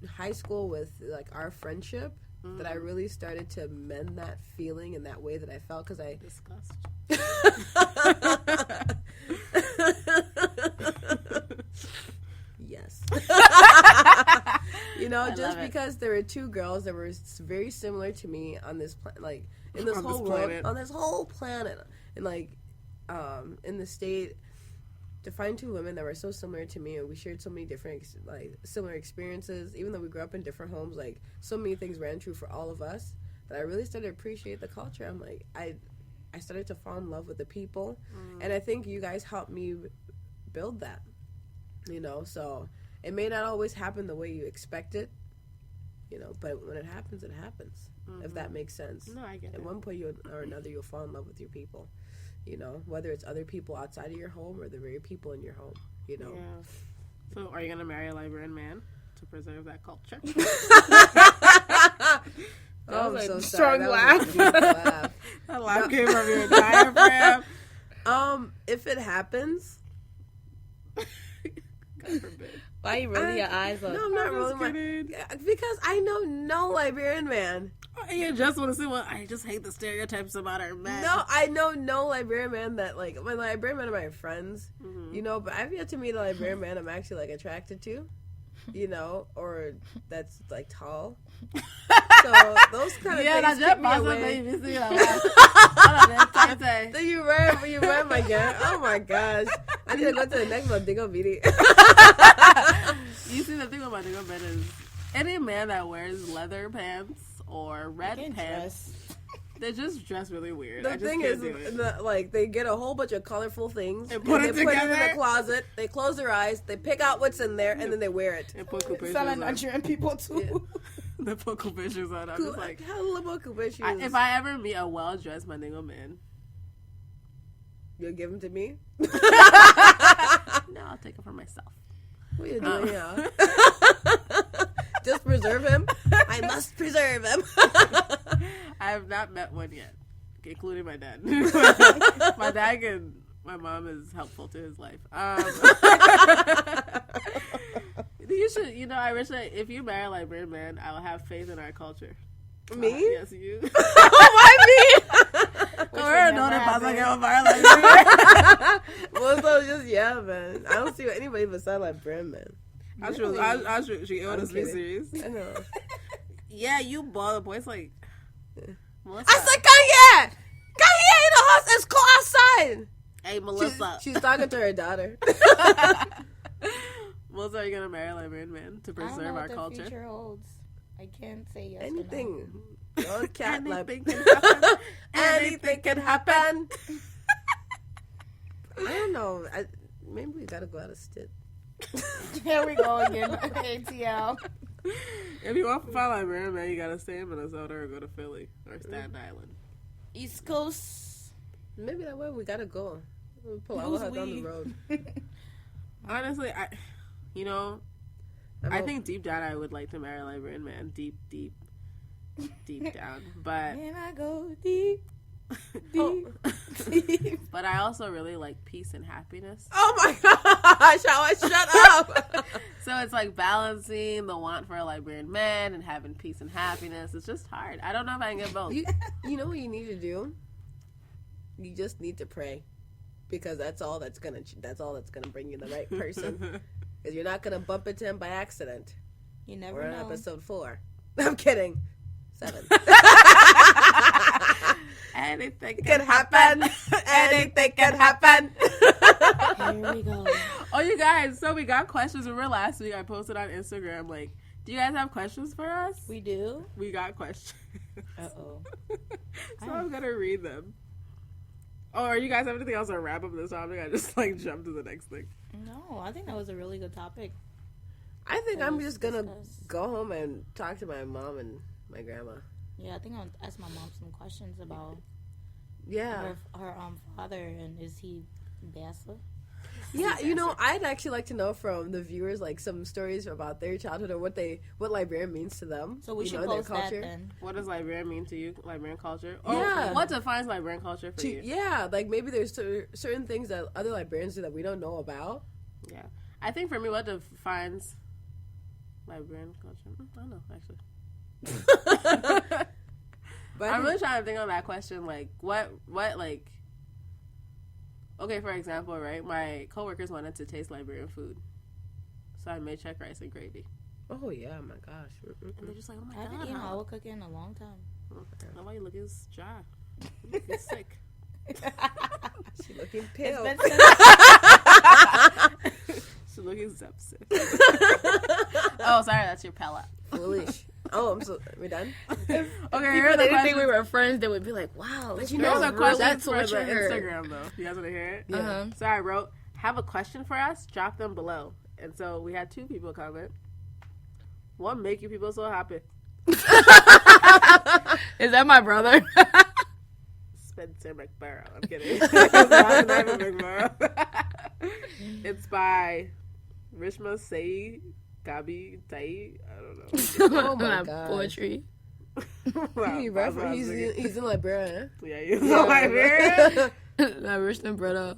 high school with our friendship that I really started to mend that feeling in that way that I felt because I disgust. Yes. Just because there were two girls that were very similar to me on this in this whole world, on this whole planet, and in the state, to find two women that were so similar to me and we shared so many different similar experiences, even though we grew up in different homes, so many things ran true for all of us that I really started to appreciate the culture. I'm like, I started to fall in love with the people. And I think you guys helped me build that, you know. So it may not always happen the way you expect it, you know, but when it happens, if that makes sense. No, I get it. At one point or another, you'll fall in love with your people, you know, whether it's other people outside of your home or the very people in your home, you know. Yeah. So are you going to marry a Liberian man to preserve that culture? Oh, I'm so strong sorry. laugh. That That laugh came from your diaphragm. if it happens, God forbid. Why you rolling your eyes up? no, I'm not rolling my, because I know no Liberian man. You just want to see what I just hate the stereotypes about our men. No, I know no Liberian man that, like, my Liberian men are my friends, you know, but I've yet to meet a Liberian man I'm actually, like, attracted to, you know, or that's, like, tall. So those kind of things keep me away. So you read my gang. Oh my gosh, I need to go to the next Mandingo meeting. You see, the thing about Mandingo men is any man that wears leather pants or red pants, they just dress really weird. The thing is, like, they get a whole bunch of colorful things and put it in the closet. They close their eyes, they pick out what's in there, and then they wear it. And put pictures Selling on. Nigerian people too. Yeah. They put pictures on. I'm just like, if if I ever meet a well-dressed Mandingo man, you'll give him to me. no, I'll take it for myself. What are you doing here? Just preserve him. I must preserve him. I have not met one yet, including my dad. My mom is helpful to his life. You should, you know, I wish that if you marry a Liberian man, I will have faith in our culture. Me? Yes, you. Why me? Well, so just, yeah, man. I don't see anybody beside Liberian, man. I should be serious. I know. Yeah, you ball the boys like. I said, come here! Come here in the house. It's cold outside. Hey, Melissa. She's talking to her daughter. Melissa, are you going to marry a Liberian man to preserve our culture? I don't know what the future holds. I can't say yes Anything. or no. Anything can happen. Anything can happen. I don't know. Maybe we gotta go out of stitch. Here we go again. ATL. If you want to find a Liberian man, you gotta stay in Minnesota or go to Philly or Staten Island. East Coast. Maybe that way we gotta go. Palava Hut down the road. Honestly, I think deep down I would like to marry a Liberian man. Deep down. But And I go deep. But I also really like peace and happiness. Oh my gosh, Hawa, shut up. So it's like balancing the want for a Liberian man and having peace and happiness. It's just hard. I don't know if I can get both. You know what you need to do? You just need to pray. Because that's all that's gonna bring you the right person. Because you're not gonna bump into him by accident. You never We're know. on episode 4. I'm kidding. 7. Anything Can happen. Anything can happen. Here we go. Oh, you guys, so we got questions. Remember last week I posted on Instagram, like, do you guys have questions for us? We do? We got questions. Uh-oh. So I'm going to read them. Oh, are you guys have anything else to wrap up this topic? I just, like, jump to the next thing. No, I think that was a really good topic. I think I'm just gonna go home and talk to my mom and my grandma. Yeah, I think I'll ask my mom some questions about Yeah. her father, and is he Bassa? Yeah, you know, I'd actually like to know from the viewers, like, some stories about their childhood or what Liberian means to them. So we should their post that culture. then. What does Liberian mean to you? Liberian culture? Or Yeah. what defines Liberian culture for you? Yeah, like maybe there's certain things that other Liberians do that we don't know about. Yeah. I think for me, what defines Liberian culture? I don't know, actually. But I'm really trying to think on that question. Like, what, like, okay, for example, right? My coworkers wanted to taste Liberian food. So I made check rice and gravy. Oh, yeah, my gosh. And they're just like, oh my I haven't God. eaten Hawa cooking in a long time. That's why you looking dry. You looking sick. She looking pale. She looking sepsis. Oh, sorry, that's your palate. Foolish. Oh, we done? Okay, People here's the didn't think we question. were friends. They would be like, "Wow, this you girl's know Here's a real. question That's for what the you heard." Instagram, though. You guys want to hear it? Uh-huh. So I wrote, have a question for us? Drop them below. And so we had 2 people comment. What make you people so happy? Is that my brother? Spencer McBarrow. I'm kidding. It's not McBarrow. It's by Rishma Say Gabi Tai. I don't know. Oh my God. Poetry. Wow, He's in Liberian. yeah, he's in Liberian. That Richlin brother.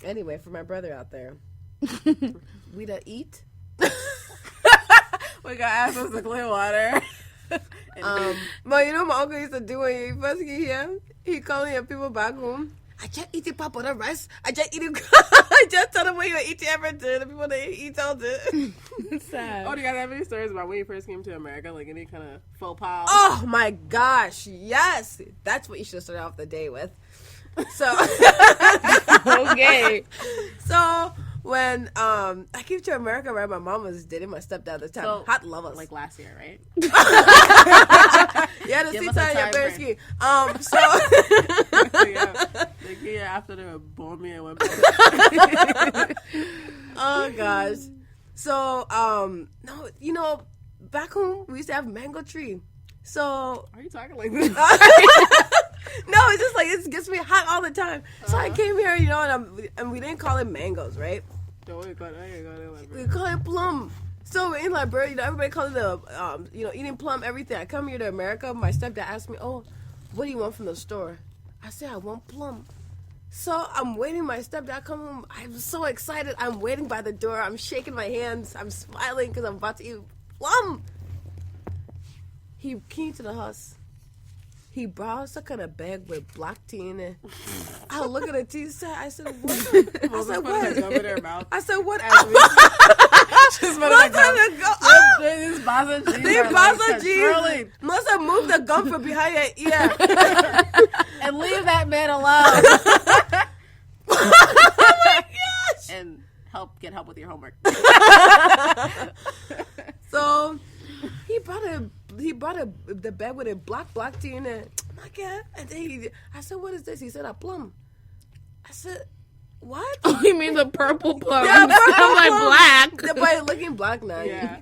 Anyway, for my brother out there, we da eat. We got access to clean water. But you know what my uncle used to do when he first get here? He calling your people back home. I just eating papa the rice. I just eating. I just tell them when you eat everything. The people that eat all the. Sad. Oh, do you guys have any stories about when you first came to America? Like any kind of faux pas? Oh my gosh, yes, that's what you should start off the day with. So, Okay. so when I came to America, right, my mom was dating my stepdad at the time. So, Hot lovers, Like last year, right? yeah, the Give seat us a time your time parents frame. ski. So. Yeah. Like year after they were born me and went back. Oh gosh. So no, you know, back home we used to have mango tree. So Why are you talking like this? no, it's just like it gets me hot all the time. So I came here, you know, and we didn't call it mangoes, right? Don't worry about it. We call it plum. So in Liberia, you know, everybody calls it the you know, eating plum, everything. I come here to America, my stepdad asked me, "Oh, what do you want from the store?" I said, "I want plum." So I'm waiting. My stepdad come home. I'm so excited. I'm waiting by the door. I'm shaking my hands. I'm smiling because I'm about to eat plum. He came to the house. He brought some kind of bag with black tea in it. I look at the tea set. I said, "What?" I said, "What?" in their mouth. I said, "What?" Just What's gonna go? These Bassa jeans. These are, Bassa like, jeans controlling. must have moved the gum from behind your ear. And leave that man alone. Oh my gosh! And get help with your homework. So he brought the bag with a black tea in it. I'm like, yeah. And then I said, "What is this?" He said, "A plum." I said, "What?" Oh, you mean the purple plum? Yeah, purple I'm like plum. black. The boy looking black now. Yeah.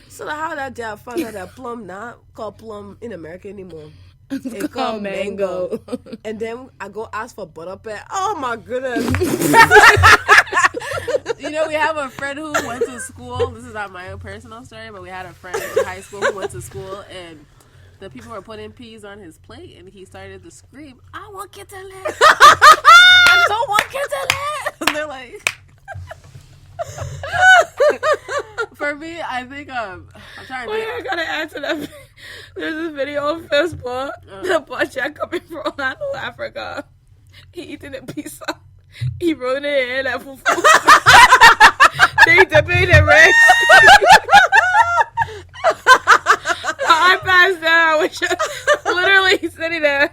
So how that day I found out that plum not called plum in America anymore. It's called mango. And then I go ask for butter pet. Oh my goodness. You know, we have a friend who went to school. This is not my own personal story, but we had a friend in high school who went to school, and the people were putting peas on his plate, and he started to scream, "I want kettle! I don't want kettle!" And they're like... For me, I think I'm trying to Wait, I gotta add to that. There's this video on Facebook. The black Jack coming from Orlando, Africa. He eating a pizza. He wrote it in that fufu. They dipping in rice. I passed out. Literally, he's sitting there.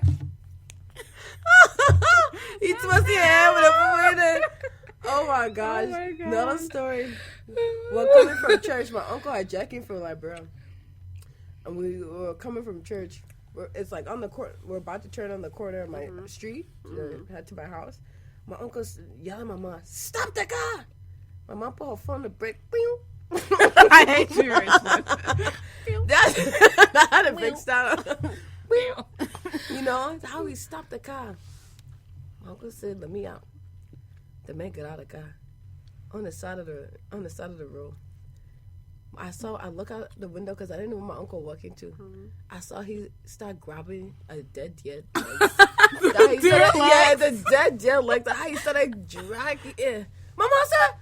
He twisted your hand with a fufu in it. Oh my gosh. Oh my God. Another story. Well, coming from church, my uncle had Jackie from Liberia. And we were coming from church. It's like on the court. We're about to turn on the corner of my street to head to my house. My uncle's yelling at my mom, "Stop the car!" My mom put her foot on the brake. I hate you, Richlin. That had a big sound. You know, how we stopped the car. My uncle said, "Let me out." The man got out of the car on the side of the road. I look out the window because I didn't know where my uncle walking to. I saw he start grabbing a dead deer. The dead deer leg. How he started dragging it. My mom said,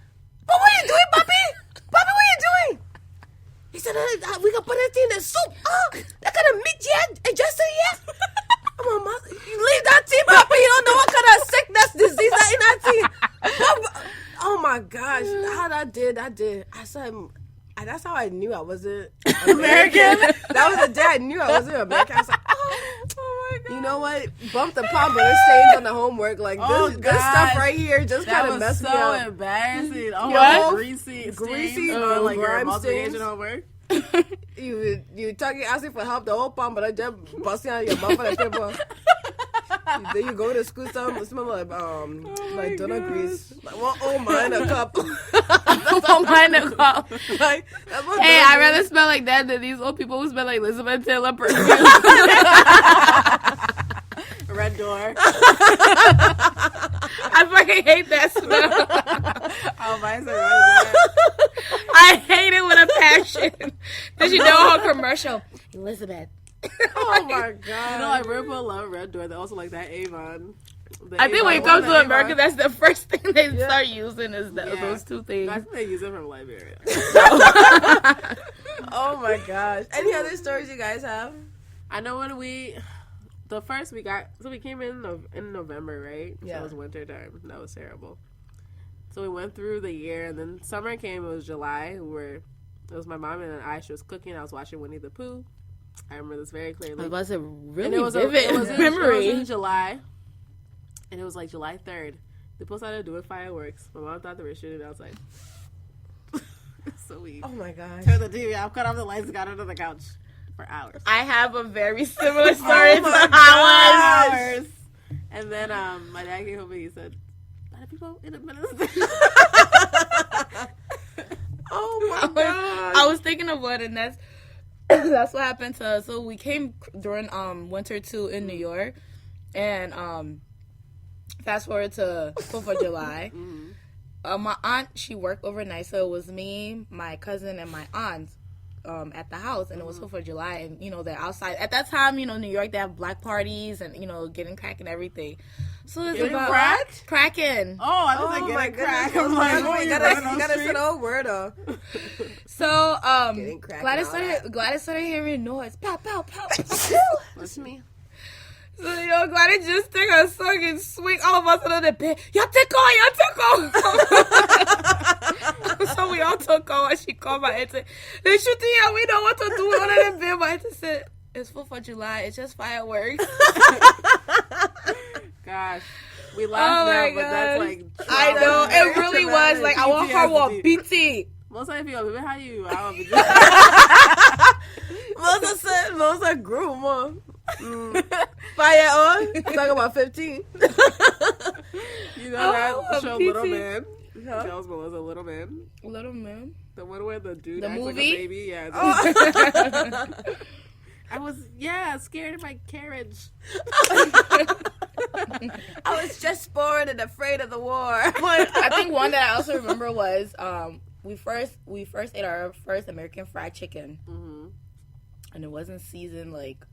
"But what are you doing, Papi? Papi, what are you doing?" He said, "We can put it in the soup. That kind of meat yet? And just yet?" Mama, you leave that tea, Papi. You don't know what kind of sickness, disease that in that tea. Oh my gosh, how that did. I said, that's how I knew I wasn't American. That was the day I knew I wasn't American. I was like, oh my God. You know what? Bump the palm butter stains on the homework. Like, this stuff right here just kind of messed me up. That was so embarrassing. Oh, What? greasy Greasy, stains on, like, your grime multiplication stains. homework. You talking, asking for help the whole time, but I just busting out your mouth for the paper. Then you go to school, smell like donut grease. Like, oh my, in a cup. Oh my, in a cup. Like, hey, I'd rather smell like that than these old people who smell like Elizabeth Taylor perfume. Red door. I fucking hate that smell. Oh, mine's a red door. I hate it with a passion. Did you know her commercial? Elizabeth. oh my god. You know, like Red Bull love Red Door. They also like that Avon. I think when you come to America, that's the first thing they start using is those two things. I think they use it from Liberia. Oh my gosh. Any other stories you guys have? I know when we came in November, right? Yeah. So it was winter time. That was terrible. So we went through the year, and then summer came. It was July. It was my mom and I. She was cooking. I was watching Winnie the Pooh. I remember this very clearly. It was a really it was vivid memory. It was in July, and it was like July 3rd. They supposed to do it fireworks. My mom thought they were shooting outside. So we Oh my gosh. turned the TV off, cut off the lights, got under the couch for hours. I have a very similar story to my Hawa's. And then my dad came home and he said, "Why do people in the middle of Oh my god. I was thinking of what, and that's what happened to us. So we came during winter too in New York, and fast forward to 4th of July. My aunt, she worked overnight, so it was me, my cousin, and my aunt at the house, and it was 4th of July, and they're outside at that time. New York, they have black parties and getting crack and everything. So it's Getting about crack? cracking. Oh, I was Oh like, my getting crack. goodness. I'm like, you gotta say the whole word though. So Getting crack Gladys and all Gladys started hearing noise. Pow pow pow. That's me. So Gladys just took her song and swing all of us under the bed. Y'all take on. So we all took on, and she called my aunt. They shooting here. We know what to do under the bed. My aunt said, "It's 4th of July. It's just fireworks." Gosh. We laughed now, but that's like... I know. It really was. Like, I want her with BT. Most of you, baby, how you? Most grew more. Fire on. Talk about 15. You know that show Little PT. Man? Charles Melissa's Little Man. Little man. The one where the dude The acts movie? like a baby. Yeah. I was, scared of my carriage. I was just born and afraid of the war. I think one that I also remember was we first ate our first American fried chicken, and it wasn't seasoned like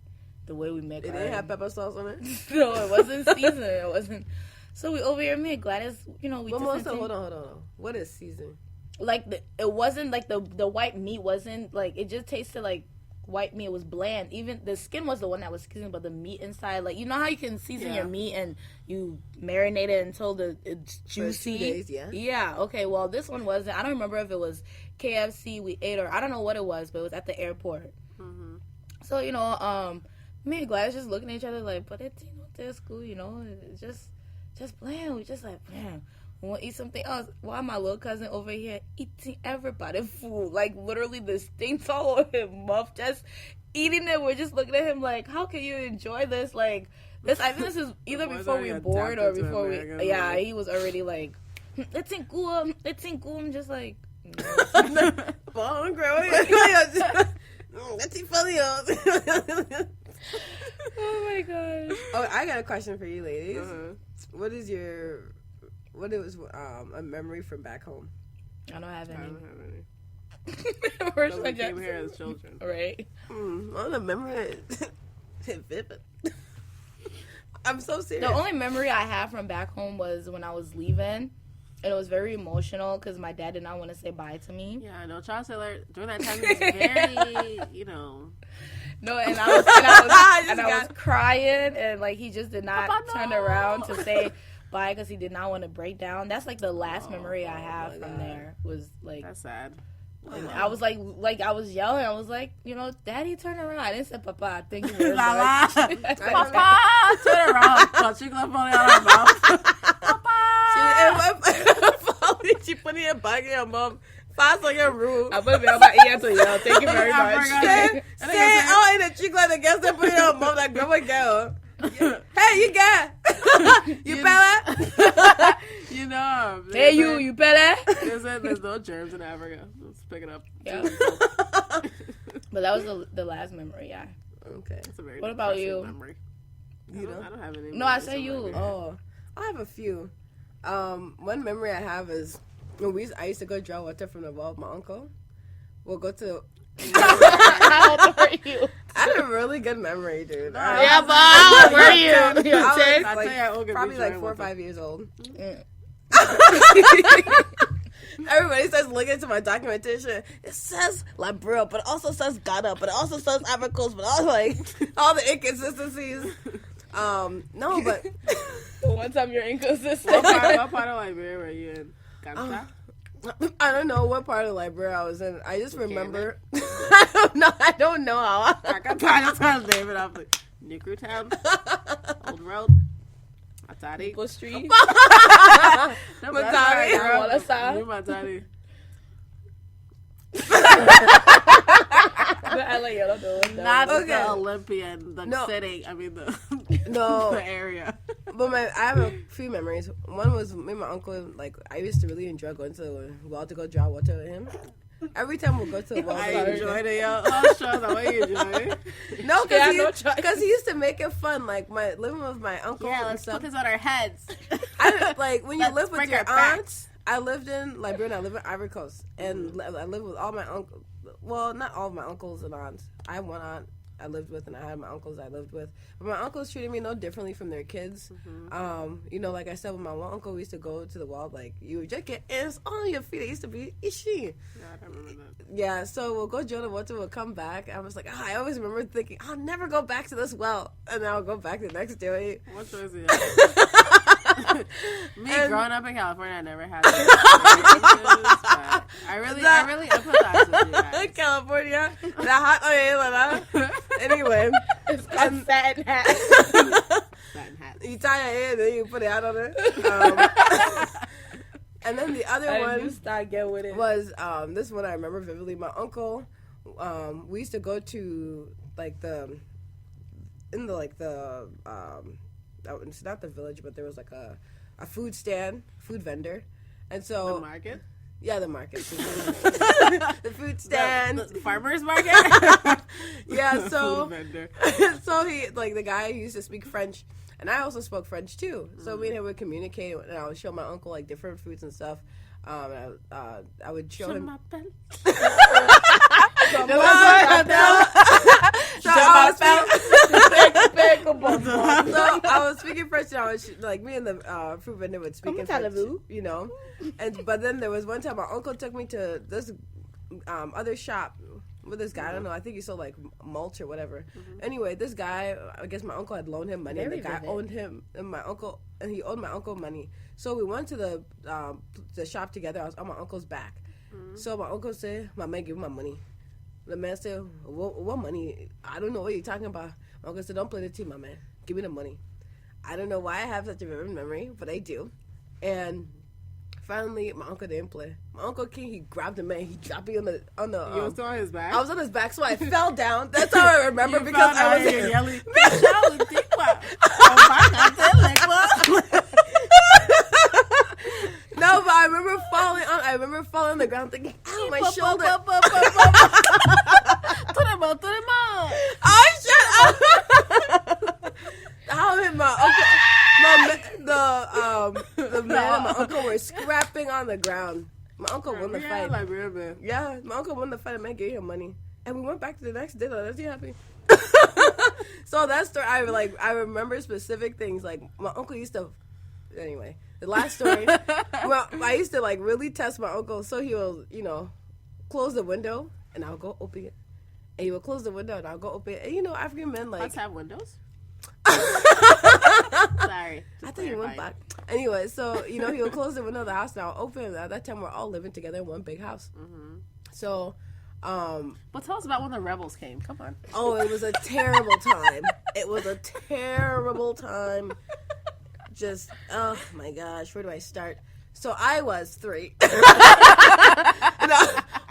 the way we make. It didn't have pepper sauce on it. No, it wasn't seasoned. It wasn't. So we over here made Gladys. We Hold on. What is season? Like it wasn't like the white meat wasn't like, it just tasted like white meat. It was bland. Even the skin was the one that was seasoned, but the meat inside, like, you know how you can season your meat and you marinate it until it's juicy. For 2 days, yeah. Yeah. Okay. Well, this one wasn't. I don't remember if it was KFC we ate or I don't know what it was, but it was at the airport. So me and Gladys just looking at each other like, but it's to school, it's just bland. We just like, man, we want to eat something else. Why my little cousin over here eating everybody's food? Like, literally the stinks all over him, muff, just eating it. We're just looking at him like, how can you enjoy this? Like, this, I think this is either before we were bored or before we, he was already like, it's in cool. I'm just like, That's funny. oh my gosh. Oh, I got a question for you, ladies. What is a memory from back home? I don't have any. We're we came here as children. Right. Well, the memory is vivid. I'm so serious. The only memory I have from back home was when I was leaving. And it was very emotional because my dad did not want to say bye to me. Yeah, I know. Charles Taylor, during that time, he was very, No, and I was crying, and like he just did not turn around to say bye because he did not want to break down. That's like the last memory I have from there was like. That's sad. And I was like I was yelling. I was like, Daddy, turn around. I didn't say Papa. Thank you very much. Papa, turn around. She left only on her mouth. Papa. She put it in back in her mom. fast on your roof. I put it on my ear to yell. Thank you very much. Say it all in the cheek like the guest that put it on mom like grandma girl. Hey, you got you fella? You know. Hey, you better. There's no germs in Africa. Let's pick it up. Yeah. But that was the last memory, yeah. Okay. That's a very What about depressing you? Memory. You know? I don't have any. No, I memories say of you. memory. Oh, I have a few. One memory I have is when I used to go draw water from the well with my uncle. We'll go to. How old were you? I had a really good memory, dude. Yeah, but how old were you? I was Ten? I'll like, tell you how old could probably be like drawing 4 or water. 5 years old. Mm. Everybody starts looking into my documentation. It says Liberian, but it also says Ghana, but it also says Ivory Coast, but all like all the inconsistencies. No, but One time you're inconsistent. What part of Liberia were you in? Ganta? I don't know what part of Liberia I was in. I just remember. I don't know how. That's how I name it after. Nikru Town, Old Road, Matadi. Maple Street. Matadi. Walasa. New Matadi. Not Okay. the Olympian, the No. city. I mean the No. the area. But I have a few memories. One was me and my uncle. Like I used to really enjoy going to the well to go draw water with him. Every time we'll go to the well, I enjoyed it, yo. Oh, sure, the way you enjoy it. no, Yeah, no choice. because he used to make it fun. Like living with my uncle Yeah, and let's stuff. put this on our heads. Like when you Let's live with break your our backs. aunts. I lived in Liberian. I live in Ivory Coast, and I lived with all my uncles. Well, not all of my uncles and aunts. I have one aunt I lived with, and I had my uncles I lived with. But my uncles treated me no differently from their kids. You know, like I said, with my one uncle, we used to go to the wall. Like you would just get ants on your feet. It used to be ishi. Yeah, I don't remember that. Yeah, so we'll go draw the water. We'll come back. I was like, I always remember thinking, I'll never go back to this well, and then I'll go back the next day. What choice you have? Me growing up in California, I never had that. I really empathize with you guys. California, the hot oil, anyway. It's called satin hat. Satin hats. You tie your hair, then you put it out on it. And then the other one start get with it. was this one I remember vividly. My uncle, we used to go to it's not the village, but there was like a food vendor, and so The market? yeah, the market, the food stand, The farmer's market? yeah. So Food vendor. so he the guy used to speak French, and I also spoke French too. So me and him would communicate, and I would show my uncle like different foods and stuff. I would show him. So I was speaking French, and I was me and the fruit vendor would speak in French, you know. But then there was one time my uncle took me to this other shop with this guy. I don't know. I think he sold like mulch or whatever. Anyway, this guy, I guess my uncle had loaned him money, and the guy owed him and he owed my uncle money. So we went to the shop together. I was on my uncle's back. So my uncle said, "My man, give me my money." The man said, what money? I don't know what you're talking about. My uncle said, "Don't play the team, my man. Give me the money." I don't know why I have such a vivid memory, but I do. And finally, my uncle didn't play. My uncle King, he grabbed the man. He dropped me on the. You were still on his back? I was on his back, so I fell down. That's how I remember You because fell I was down, you're yelling, "Michelle, Dipa." Oh my God, No, but I remember falling on the ground thinking, "Ow, my shoulder." Oh, shut up! How hit my uncle, the man and my uncle were scrapping on the ground. My uncle won the fight. Yeah, my uncle won the fight and man gave him money. And we went back to the next dinner. That's you happy. So that story, I remember specific things. Like, my uncle used to, anyway, the last story, well, I used to, really test my uncle. So he will, close the window, and I'll go open it. And he will close the window, and I'll go open it. And, African men, Let's have windows? Sorry. I thought you went back. Anyway, so, he will close the window of the house, and I'll open it. At that time, we're all living together in one big house. So, But tell us about when the rebels came. Come on. oh, it was a terrible time. It was a terrible time. Just, oh my gosh, where do I start? So I was 3.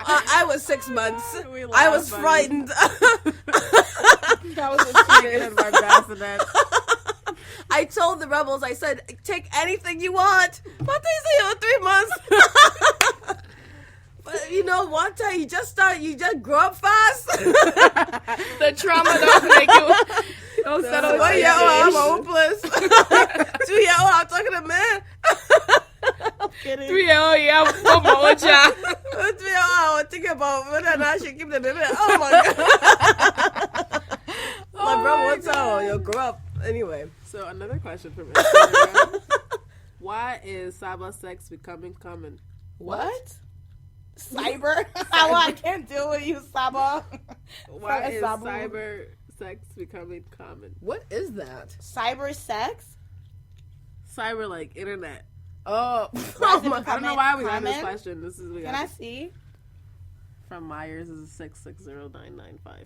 I was 6 months. I was frightened. That was a in my bassinet. I told the rebels, I said, take anything you want. But they say 3 months. But you know, one time you just grow up fast. The trauma don't make you. Don't settle. 1 year old, I'm hopeless. 2 year old, I'm talking to man. I'm kidding. 3 year old, yeah, I'm a child. 3 year old, I was thinking about whether or not I should keep the baby. Oh my god. My bro, what's up? You'll grow up. Anyway. So another question from Instagram. Why is Saba sex becoming common? What? Cyber? I can't deal with you, Saba. Why is cyber sex becoming common? What is that? Cyber sex? Cyber, like internet. Oh, I don't know why we got this question. This is Can I see? From Myers is 6609995.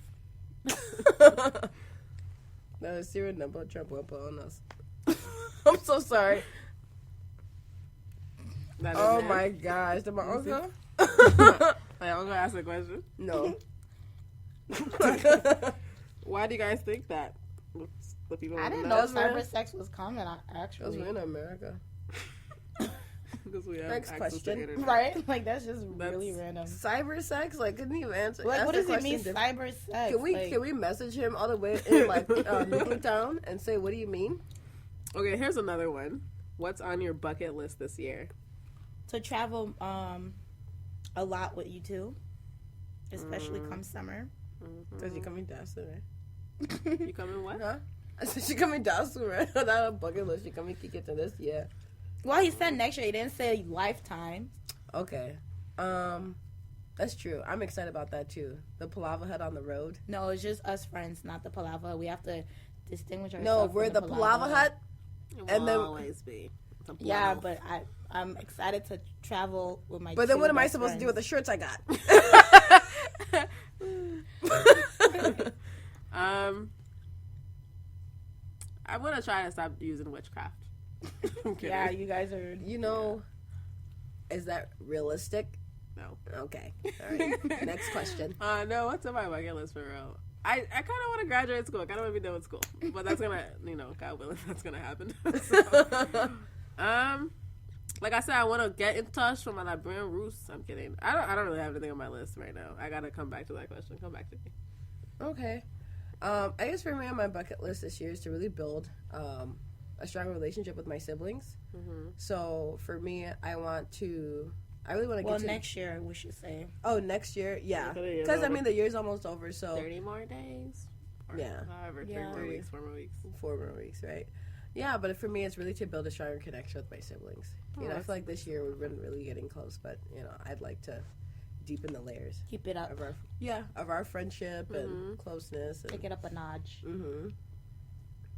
That is serious number Trump will put on us. I'm so sorry. Oh my gosh. Did my uncle? My uncle asked a question. No. Why do you guys think that? The people I didn't know cyber sex was common, actually. Because we're in America. Because we have Next access question. to internet. Right? Like, that's just really random. Cyber sex? Like, couldn't even answer. Like, what does it mean, different. cyber sex? Can we message him all the way in, like, Newtown and say, what do you mean? Okay, here's another one. What's on your bucket list this year? To travel a lot with you two, especially come summer. Because you're coming down soon, right? You coming what? Huh? I said she coming down soon, right? Not a bucket list. She coming to get to this, yeah. Well, he said next year. He didn't say lifetime. Okay. That's true. I'm excited about that, too. The Palava Hut on the road. No, it's just us friends, not the Palava. We have to distinguish ourselves. No, we're the Palava Hut. It will And then always be. Yeah, but I'm excited to travel with my. But then what am I supposed to do with the shirts I got? I'm gonna try to stop using witchcraft. Yeah, you guys are. You know, is that realistic? No. Okay. All right. Next question. No, what's on my bucket list for real? I kind of want to graduate school. I kind of want to be done with school. But that's going to, God willing, that's going to happen. So, like I said, I want to get in touch with my Liberian roots. I'm kidding. I don't really have anything on my list right now. I got to come back to that question. Come back to me. Okay. I guess for me on my bucket list this year is to really build a strong relationship with my siblings. Mm-hmm. So for me, I really want to Well, next year, we should say. Oh, next year? Yeah. Because, the year's almost over, so. 30 more days? Or yeah. However, 3 more weeks, 4 more weeks. 4 more weeks, right? Yeah, but for me, it's really to build a stronger connection with my siblings. I feel like this year we've been really getting close, but, I'd like to deepen the layers. Keep it up. Of our friendship and closeness. And, take it up a notch. Mm-hmm.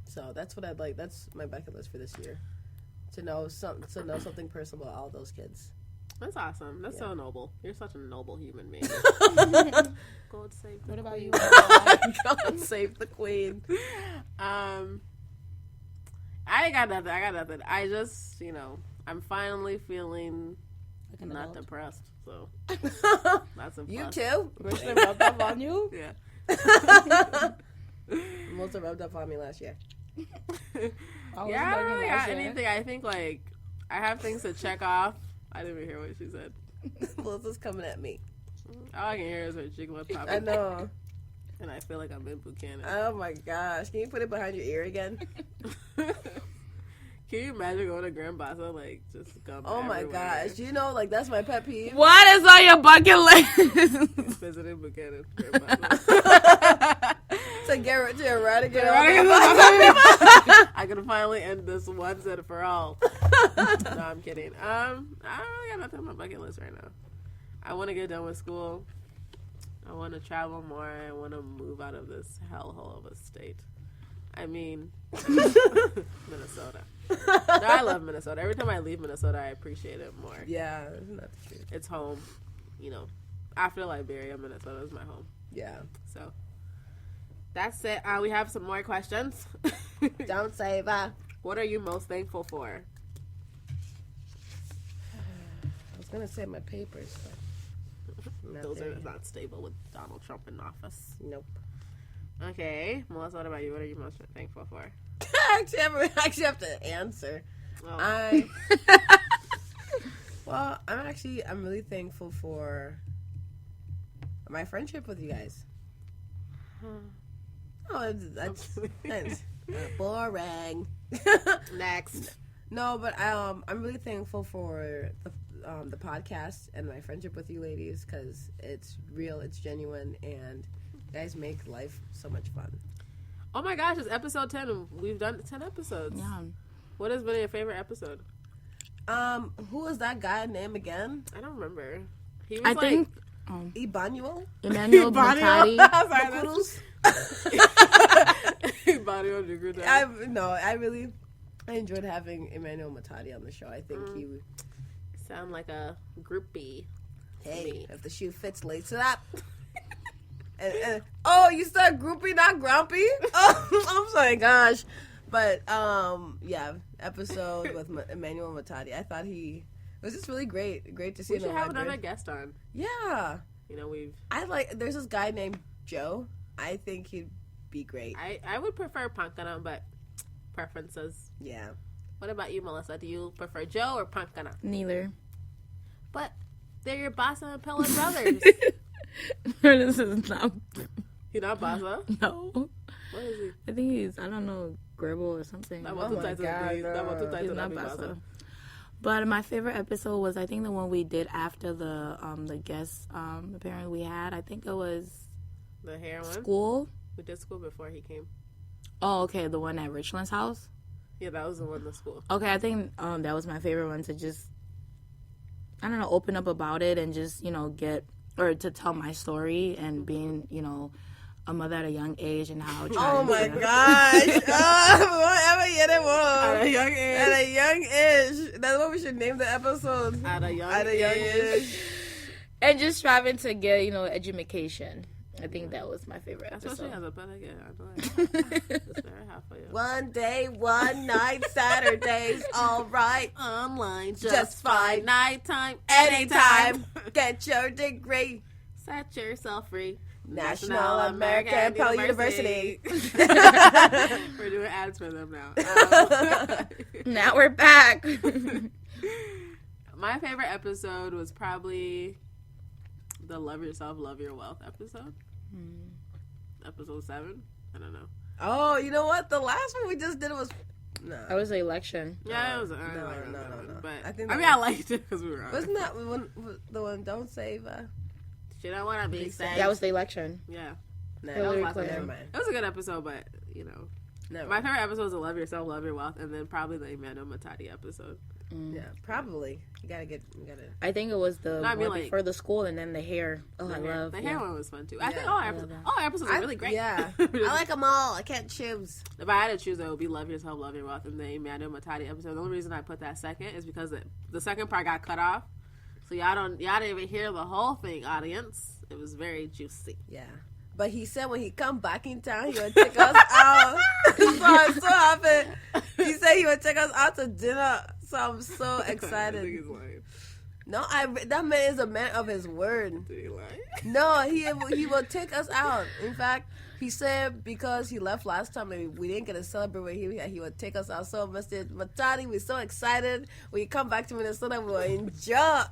So that's what I'd like. That's my bucket list for this year. To know something personal about all those kids. That's awesome. That's so noble. You're such a noble human being. God save the What about queen. you? God save the queen. I ain't got nothing. I just, I'm finally feeling Like not adult. depressed. So that's a plus. You too? Richlin rubbed up on you? Yeah. Most of rubbed up on me last year. I don't really got anything. I think, I have things to check off. I didn't even hear what she said. Melissa's coming at me. All I can hear is her cheek lip popping. I know. And I feel like I'm in Buchanan. Oh my gosh. Can you put it behind your ear again? Can you imagine going to Grand Bassa, just gum Oh my everywhere? gosh. That's my pet peeve. What is on your bucket list? Visiting Buchanan, Grand Bassa. To eradicate I can finally end this once and for all. No, I'm kidding. I don't really got nothing on my bucket list right now. I want to get done with school. I want to travel more. I want to move out of this hellhole of a state. Minnesota. No, I love Minnesota. Every time I leave Minnesota, I appreciate it more. Yeah, isn't that the truth? It's home. After Liberia, Minnesota is my home. Yeah. So that's it. We have some more questions. Don't say that. What are you most thankful for? was gonna say my papers, but not Those there are yet. not stable with Donald Trump in office. Nope. Okay, Melissa, what about you? What are you most thankful for? I actually have to answer. Oh. I'm really thankful for my friendship with you guys. Oh, that's boring. Next. No, but I'm really thankful for the podcast and my friendship with you ladies, because it's real, it's genuine, and you guys make life so much fun. Oh my gosh, it's episode 10 and we've done 10 episodes. Yeah. What has been your favorite episode? Who was that guy name again? I don't remember. He was I like, think Emmanuel? Emmanuel Matadi. Barrio de Gruta. I enjoyed having Emmanuel Matadi on the show. I think he Sound like a groupie. Hey, if the shoe fits, lace it up. and oh, you said groupie, not grumpy? Oh, I'm sorry, gosh. But, yeah, episode with Emmanuel Matadi. I thought it was just really great. Great to see We him. should have another guest on. Yeah. You know, there's this guy named Joe. I think he'd be great. I would prefer Pankana, but preferences. Yeah. What about you, Melissa? Do you prefer Joe or Pankana? Neither. But they're your Bassa and Pella brothers. This is not. You're not Bassa? No. What is he? I think he's, I don't know, Gribble or something. He's not Bassa. But my favorite episode was, I think, the one we did after the guest apparently we had. I think it was The hair one? School. We did School before he came. Oh, okay, the one at Richlin's house. Yeah, that was the one, the School. Okay, I think that was my favorite one, to just, I don't know, open up about it and just, to tell my story and being, a mother at a young age and how. Oh my gosh! Whatever you did At a young age. At a young age. That's what we should name the episode. At a young age. And just striving to get, education. I think that was my favorite Especially episode. as a pedagogue. It's very hard for you. One day, one night, Saturdays, all right. Online, Just fine. Nighttime, Anytime. Get your degree. Set yourself free. National American Pell University. We're doing ads for them now. Now we're back. My favorite episode was probably the Love Yourself, Love Your Wealth episode. Episode 7. I don't know. Oh, you know what? The last one we just did was... No. That was the election. Yeah, it was. No. But I I liked it because we were on. Wasn't that the one, Don't Save... She don't want to be saved. That was the election. Yeah. No, Hillary never Clinton. mind. It was a good episode, but, Never my mind. favorite episode was the Love Yourself, Love Your Wealth, and then probably the Emmanuel Matadi episode. Yeah, probably. You gotta. I think it was the No, I mean, one like- before the school, and then the hair. Oh, I love the yeah. hair one was fun too. I Yeah. think all our episodes are really great. Yeah, I like them all. I can't choose. If I had to choose, it would be Love Yourself, Love Your Wealth, and the Emmanuel Matadi episode. The only reason I put that second is because the second part got cut off, so y'all didn't even hear the whole thing, audience. It was very juicy. Yeah, but he said when he come back in town, he would take us out. So I'm so happy. He said he would take us out to dinner. So I'm so excited. No, that man is a man of his word. Did he lie? No, he will take us out. In fact, he said because he left last time and we didn't get to celebrate with him, he would take us out. So, Mr. Matadi, we're so excited. When you come back to Minnesota, we'll enjoy. I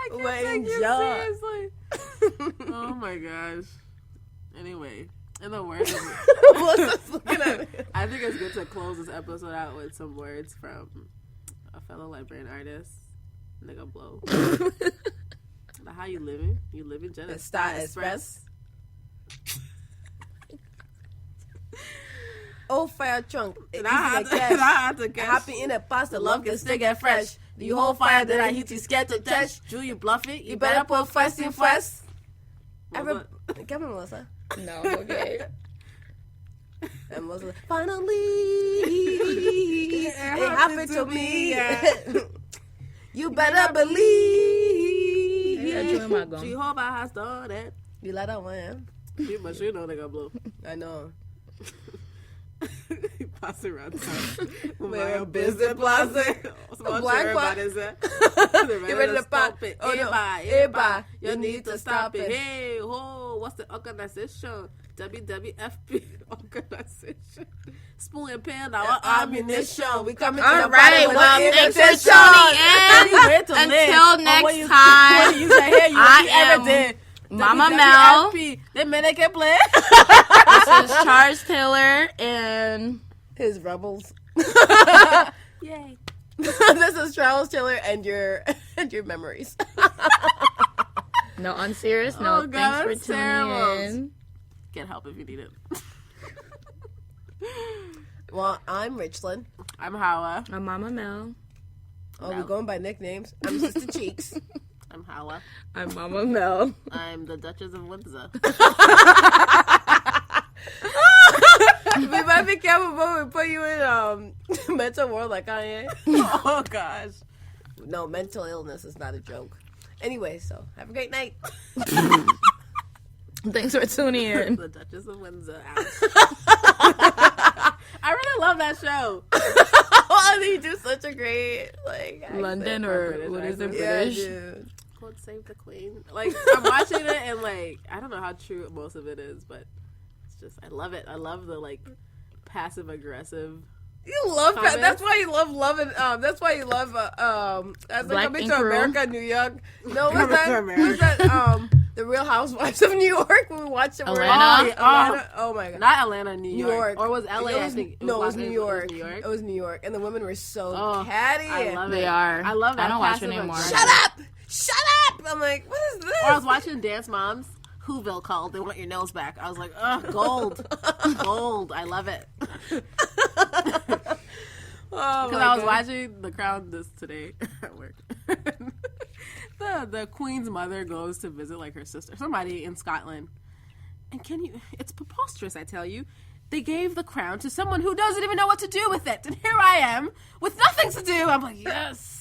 can't take you seriously. Oh my gosh. Anyway, in the words of I think it's good to close this episode out with some words from a fellow Liberian artist, Nigga Blow. How you living? You living, Jenna? Star Express. Oh, fire trunk. And I had to catch. Happy in the past, the love can still get fresh. The whole fire that I hit you scared to touch. Drew, you bluff it. You better put first in first. Melissa. Come on, Melissa. No, okay. And Melissa, finally, it happened to me. You better believe. Yeah, join my gum. Jehovah has done it. You like that one, yeah? But you know Nigga Blow. I know. Pass around town. We're a business plaza. Black everybody part. said. You ready to pop it? Oh, no. Eba. You You need to stop it. Hey, ho, what's the organization? WWFP organization. Spoon and pan, our ammunition. We coming to All the right, bottom well, with the thanks for invitation. tuning in. Until next time, You say, hey, I ever am did. Mama Mel. The minute can play. This is Charles Taylor and His rebels. Yay. This is Charles Taylor and your memories. no, on serious Oh, note, God, thanks for tuning terrible. in. Get help if you need it. Well, I'm Richlin. I'm Hawa. I'm Mama Mel. Oh, No. we're going by nicknames. I'm Sister Cheeks. I'm Hawa. I'm Mama Mel. I'm the Duchess of Windsor. We might be careful, but we put you in mental world like I am. Oh, gosh. No, mental illness is not a joke. Anyway, so have a great night. Thanks for tuning in. The Duchess of Windsor. I really love that show. Oh, they do such a great accent. London or British what is it, accent. Yeah, British? dude. God save the Queen. Like, I'm watching it and, like, I don't know how true most of it is, but it's just, I love it. I love the, like, passive aggressive. You love Comments? That's why you love loving. That's why you love. That's like Black Coming Ink to Room. America, New York. No, what's Coming that? to America. What's that? The Real Housewives of New York. When we watched it. Atlanta? Oh, yeah. Atlanta. Oh my god. Not Atlanta, New New York. York. Or was LA, It I was- think. No, it was New York. New York. It was New York, and the women were so Oh, catty. I love They it. are. I love that. I don't watch it passive anymore. aggressive. Shut up! Shut up! I'm like, what is this? Or I was watching Dance Moms. Whoville called. They want your nose back. I was like, ugh, gold. Gold. I love it. Oh Because my I was God. watching The Crown this today at work. the Queen's mother goes to visit like her sister, somebody in Scotland. And it's preposterous, I tell you. They gave the crown to someone who doesn't even know what to do with it. And here I am with nothing to do. I'm like, yes.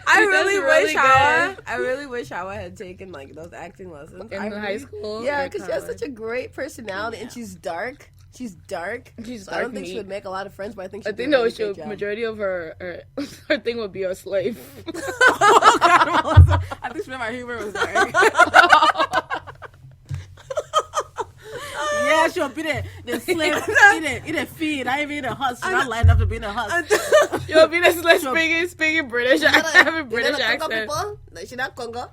I really really wish good. Hawa. I really wish Hawa had taken like those acting lessons In I high really- school Yeah, or because she has college? such a great personality, and she's dark. She's dark. She's So I don't dark think she meat. would make a lot of friends, but I think she'd I do think a no, really she great job. majority of her thing would be a slave. Oh, God, Melissa. I think my humor was dark. Yeah, she'll be there. The slave, eat it, feed. I ain't even a husk. She's not light enough to be in a husk. You'll be the slave speaking British, having British You know the Congo accent. people? Like, she not Congo.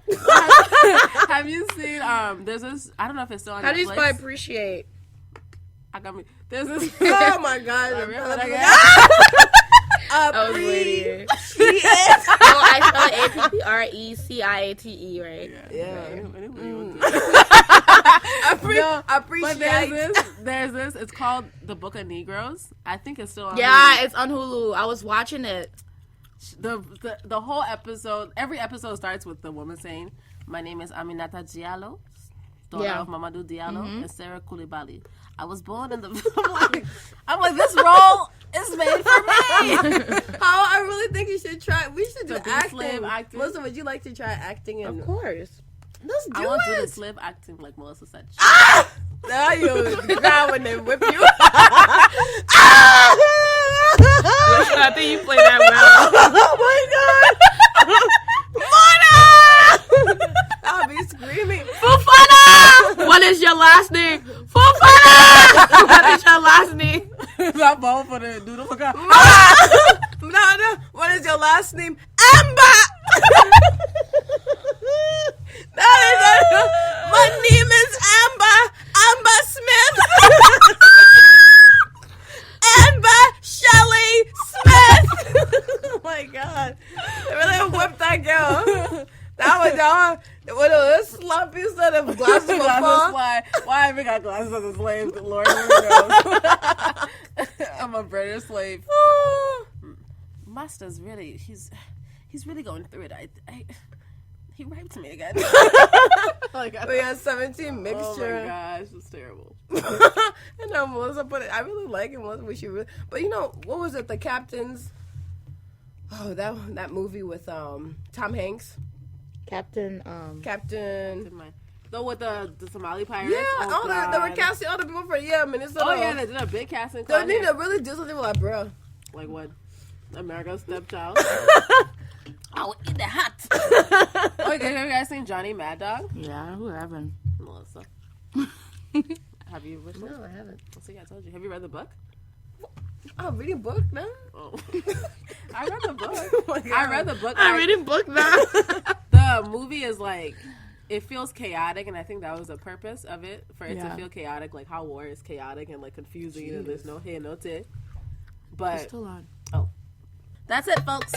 Have you seen, there's this, I don't know if it's still on How do you Netflix. spell appreciate? I got me. There's this. Oh my God. I remember that I was waiting. She is. Oh, I spell it APPRECIATE, right? Yeah. But Appreciate. there's this. It's called The Book of Negroes. I think it's still on. Yeah, Hulu. it's on Hulu. I was watching it. The whole episode. Every episode starts with the woman saying, "My name is Aminata Diallo, daughter Yeah. of Mamadou Diallo and Sarah Koulibaly. I was born in the." I'm like, this role is made for me. How I really think you should try. We should do To be acting. slave acting. Melissa, would you like to try acting? And Of course. let's do I want to do the it. slave acting like Melissa said. Now you grab when they whip you. I think you played that well. Oh my God! Mona! I'll be screaming. Fufana! What is your last name? Fufana! What is your last name? Not both for the doodle for God. Nana, what is your last name? Amber! My name is Amber. Amber Smith. Amber Shelley Smith. Oh my God. They really whipped that girl. That was y'all. What a sloppy set of glasses before. Why I even got glasses as a slave? Lord knows. I'm a British slave. Master's really, he's really going through it. He raped me again. Like, We had 17 mixture. oh my gosh, it's terrible. I know Melissa put it. I really like it. Melissa, we should really. But you know what was it? The Captains. Oh, that movie with Tom Hanks. Captain. Though with the Somali pirates. Yeah, oh, they were God. casting other people for Yemen. It's Oh yeah, they did a big casting. They need to really do something with that, bro. Like what? America's Stepchild. I will eat the hat. Okay, have you guys seen Johnny Mad Dog? Yeah, who haven't? Melissa. Have you? Richlin? No, I haven't. See, I told you. Have you read the book? Oh, reading book now? Oh. I read the book. I read the book. I'm reading book now. The movie is like, it feels chaotic, and I think that was the purpose of it, for it to feel chaotic, like how war is chaotic and like confusing, and there's no hey, no te. But It's still on. oh, that's it, folks.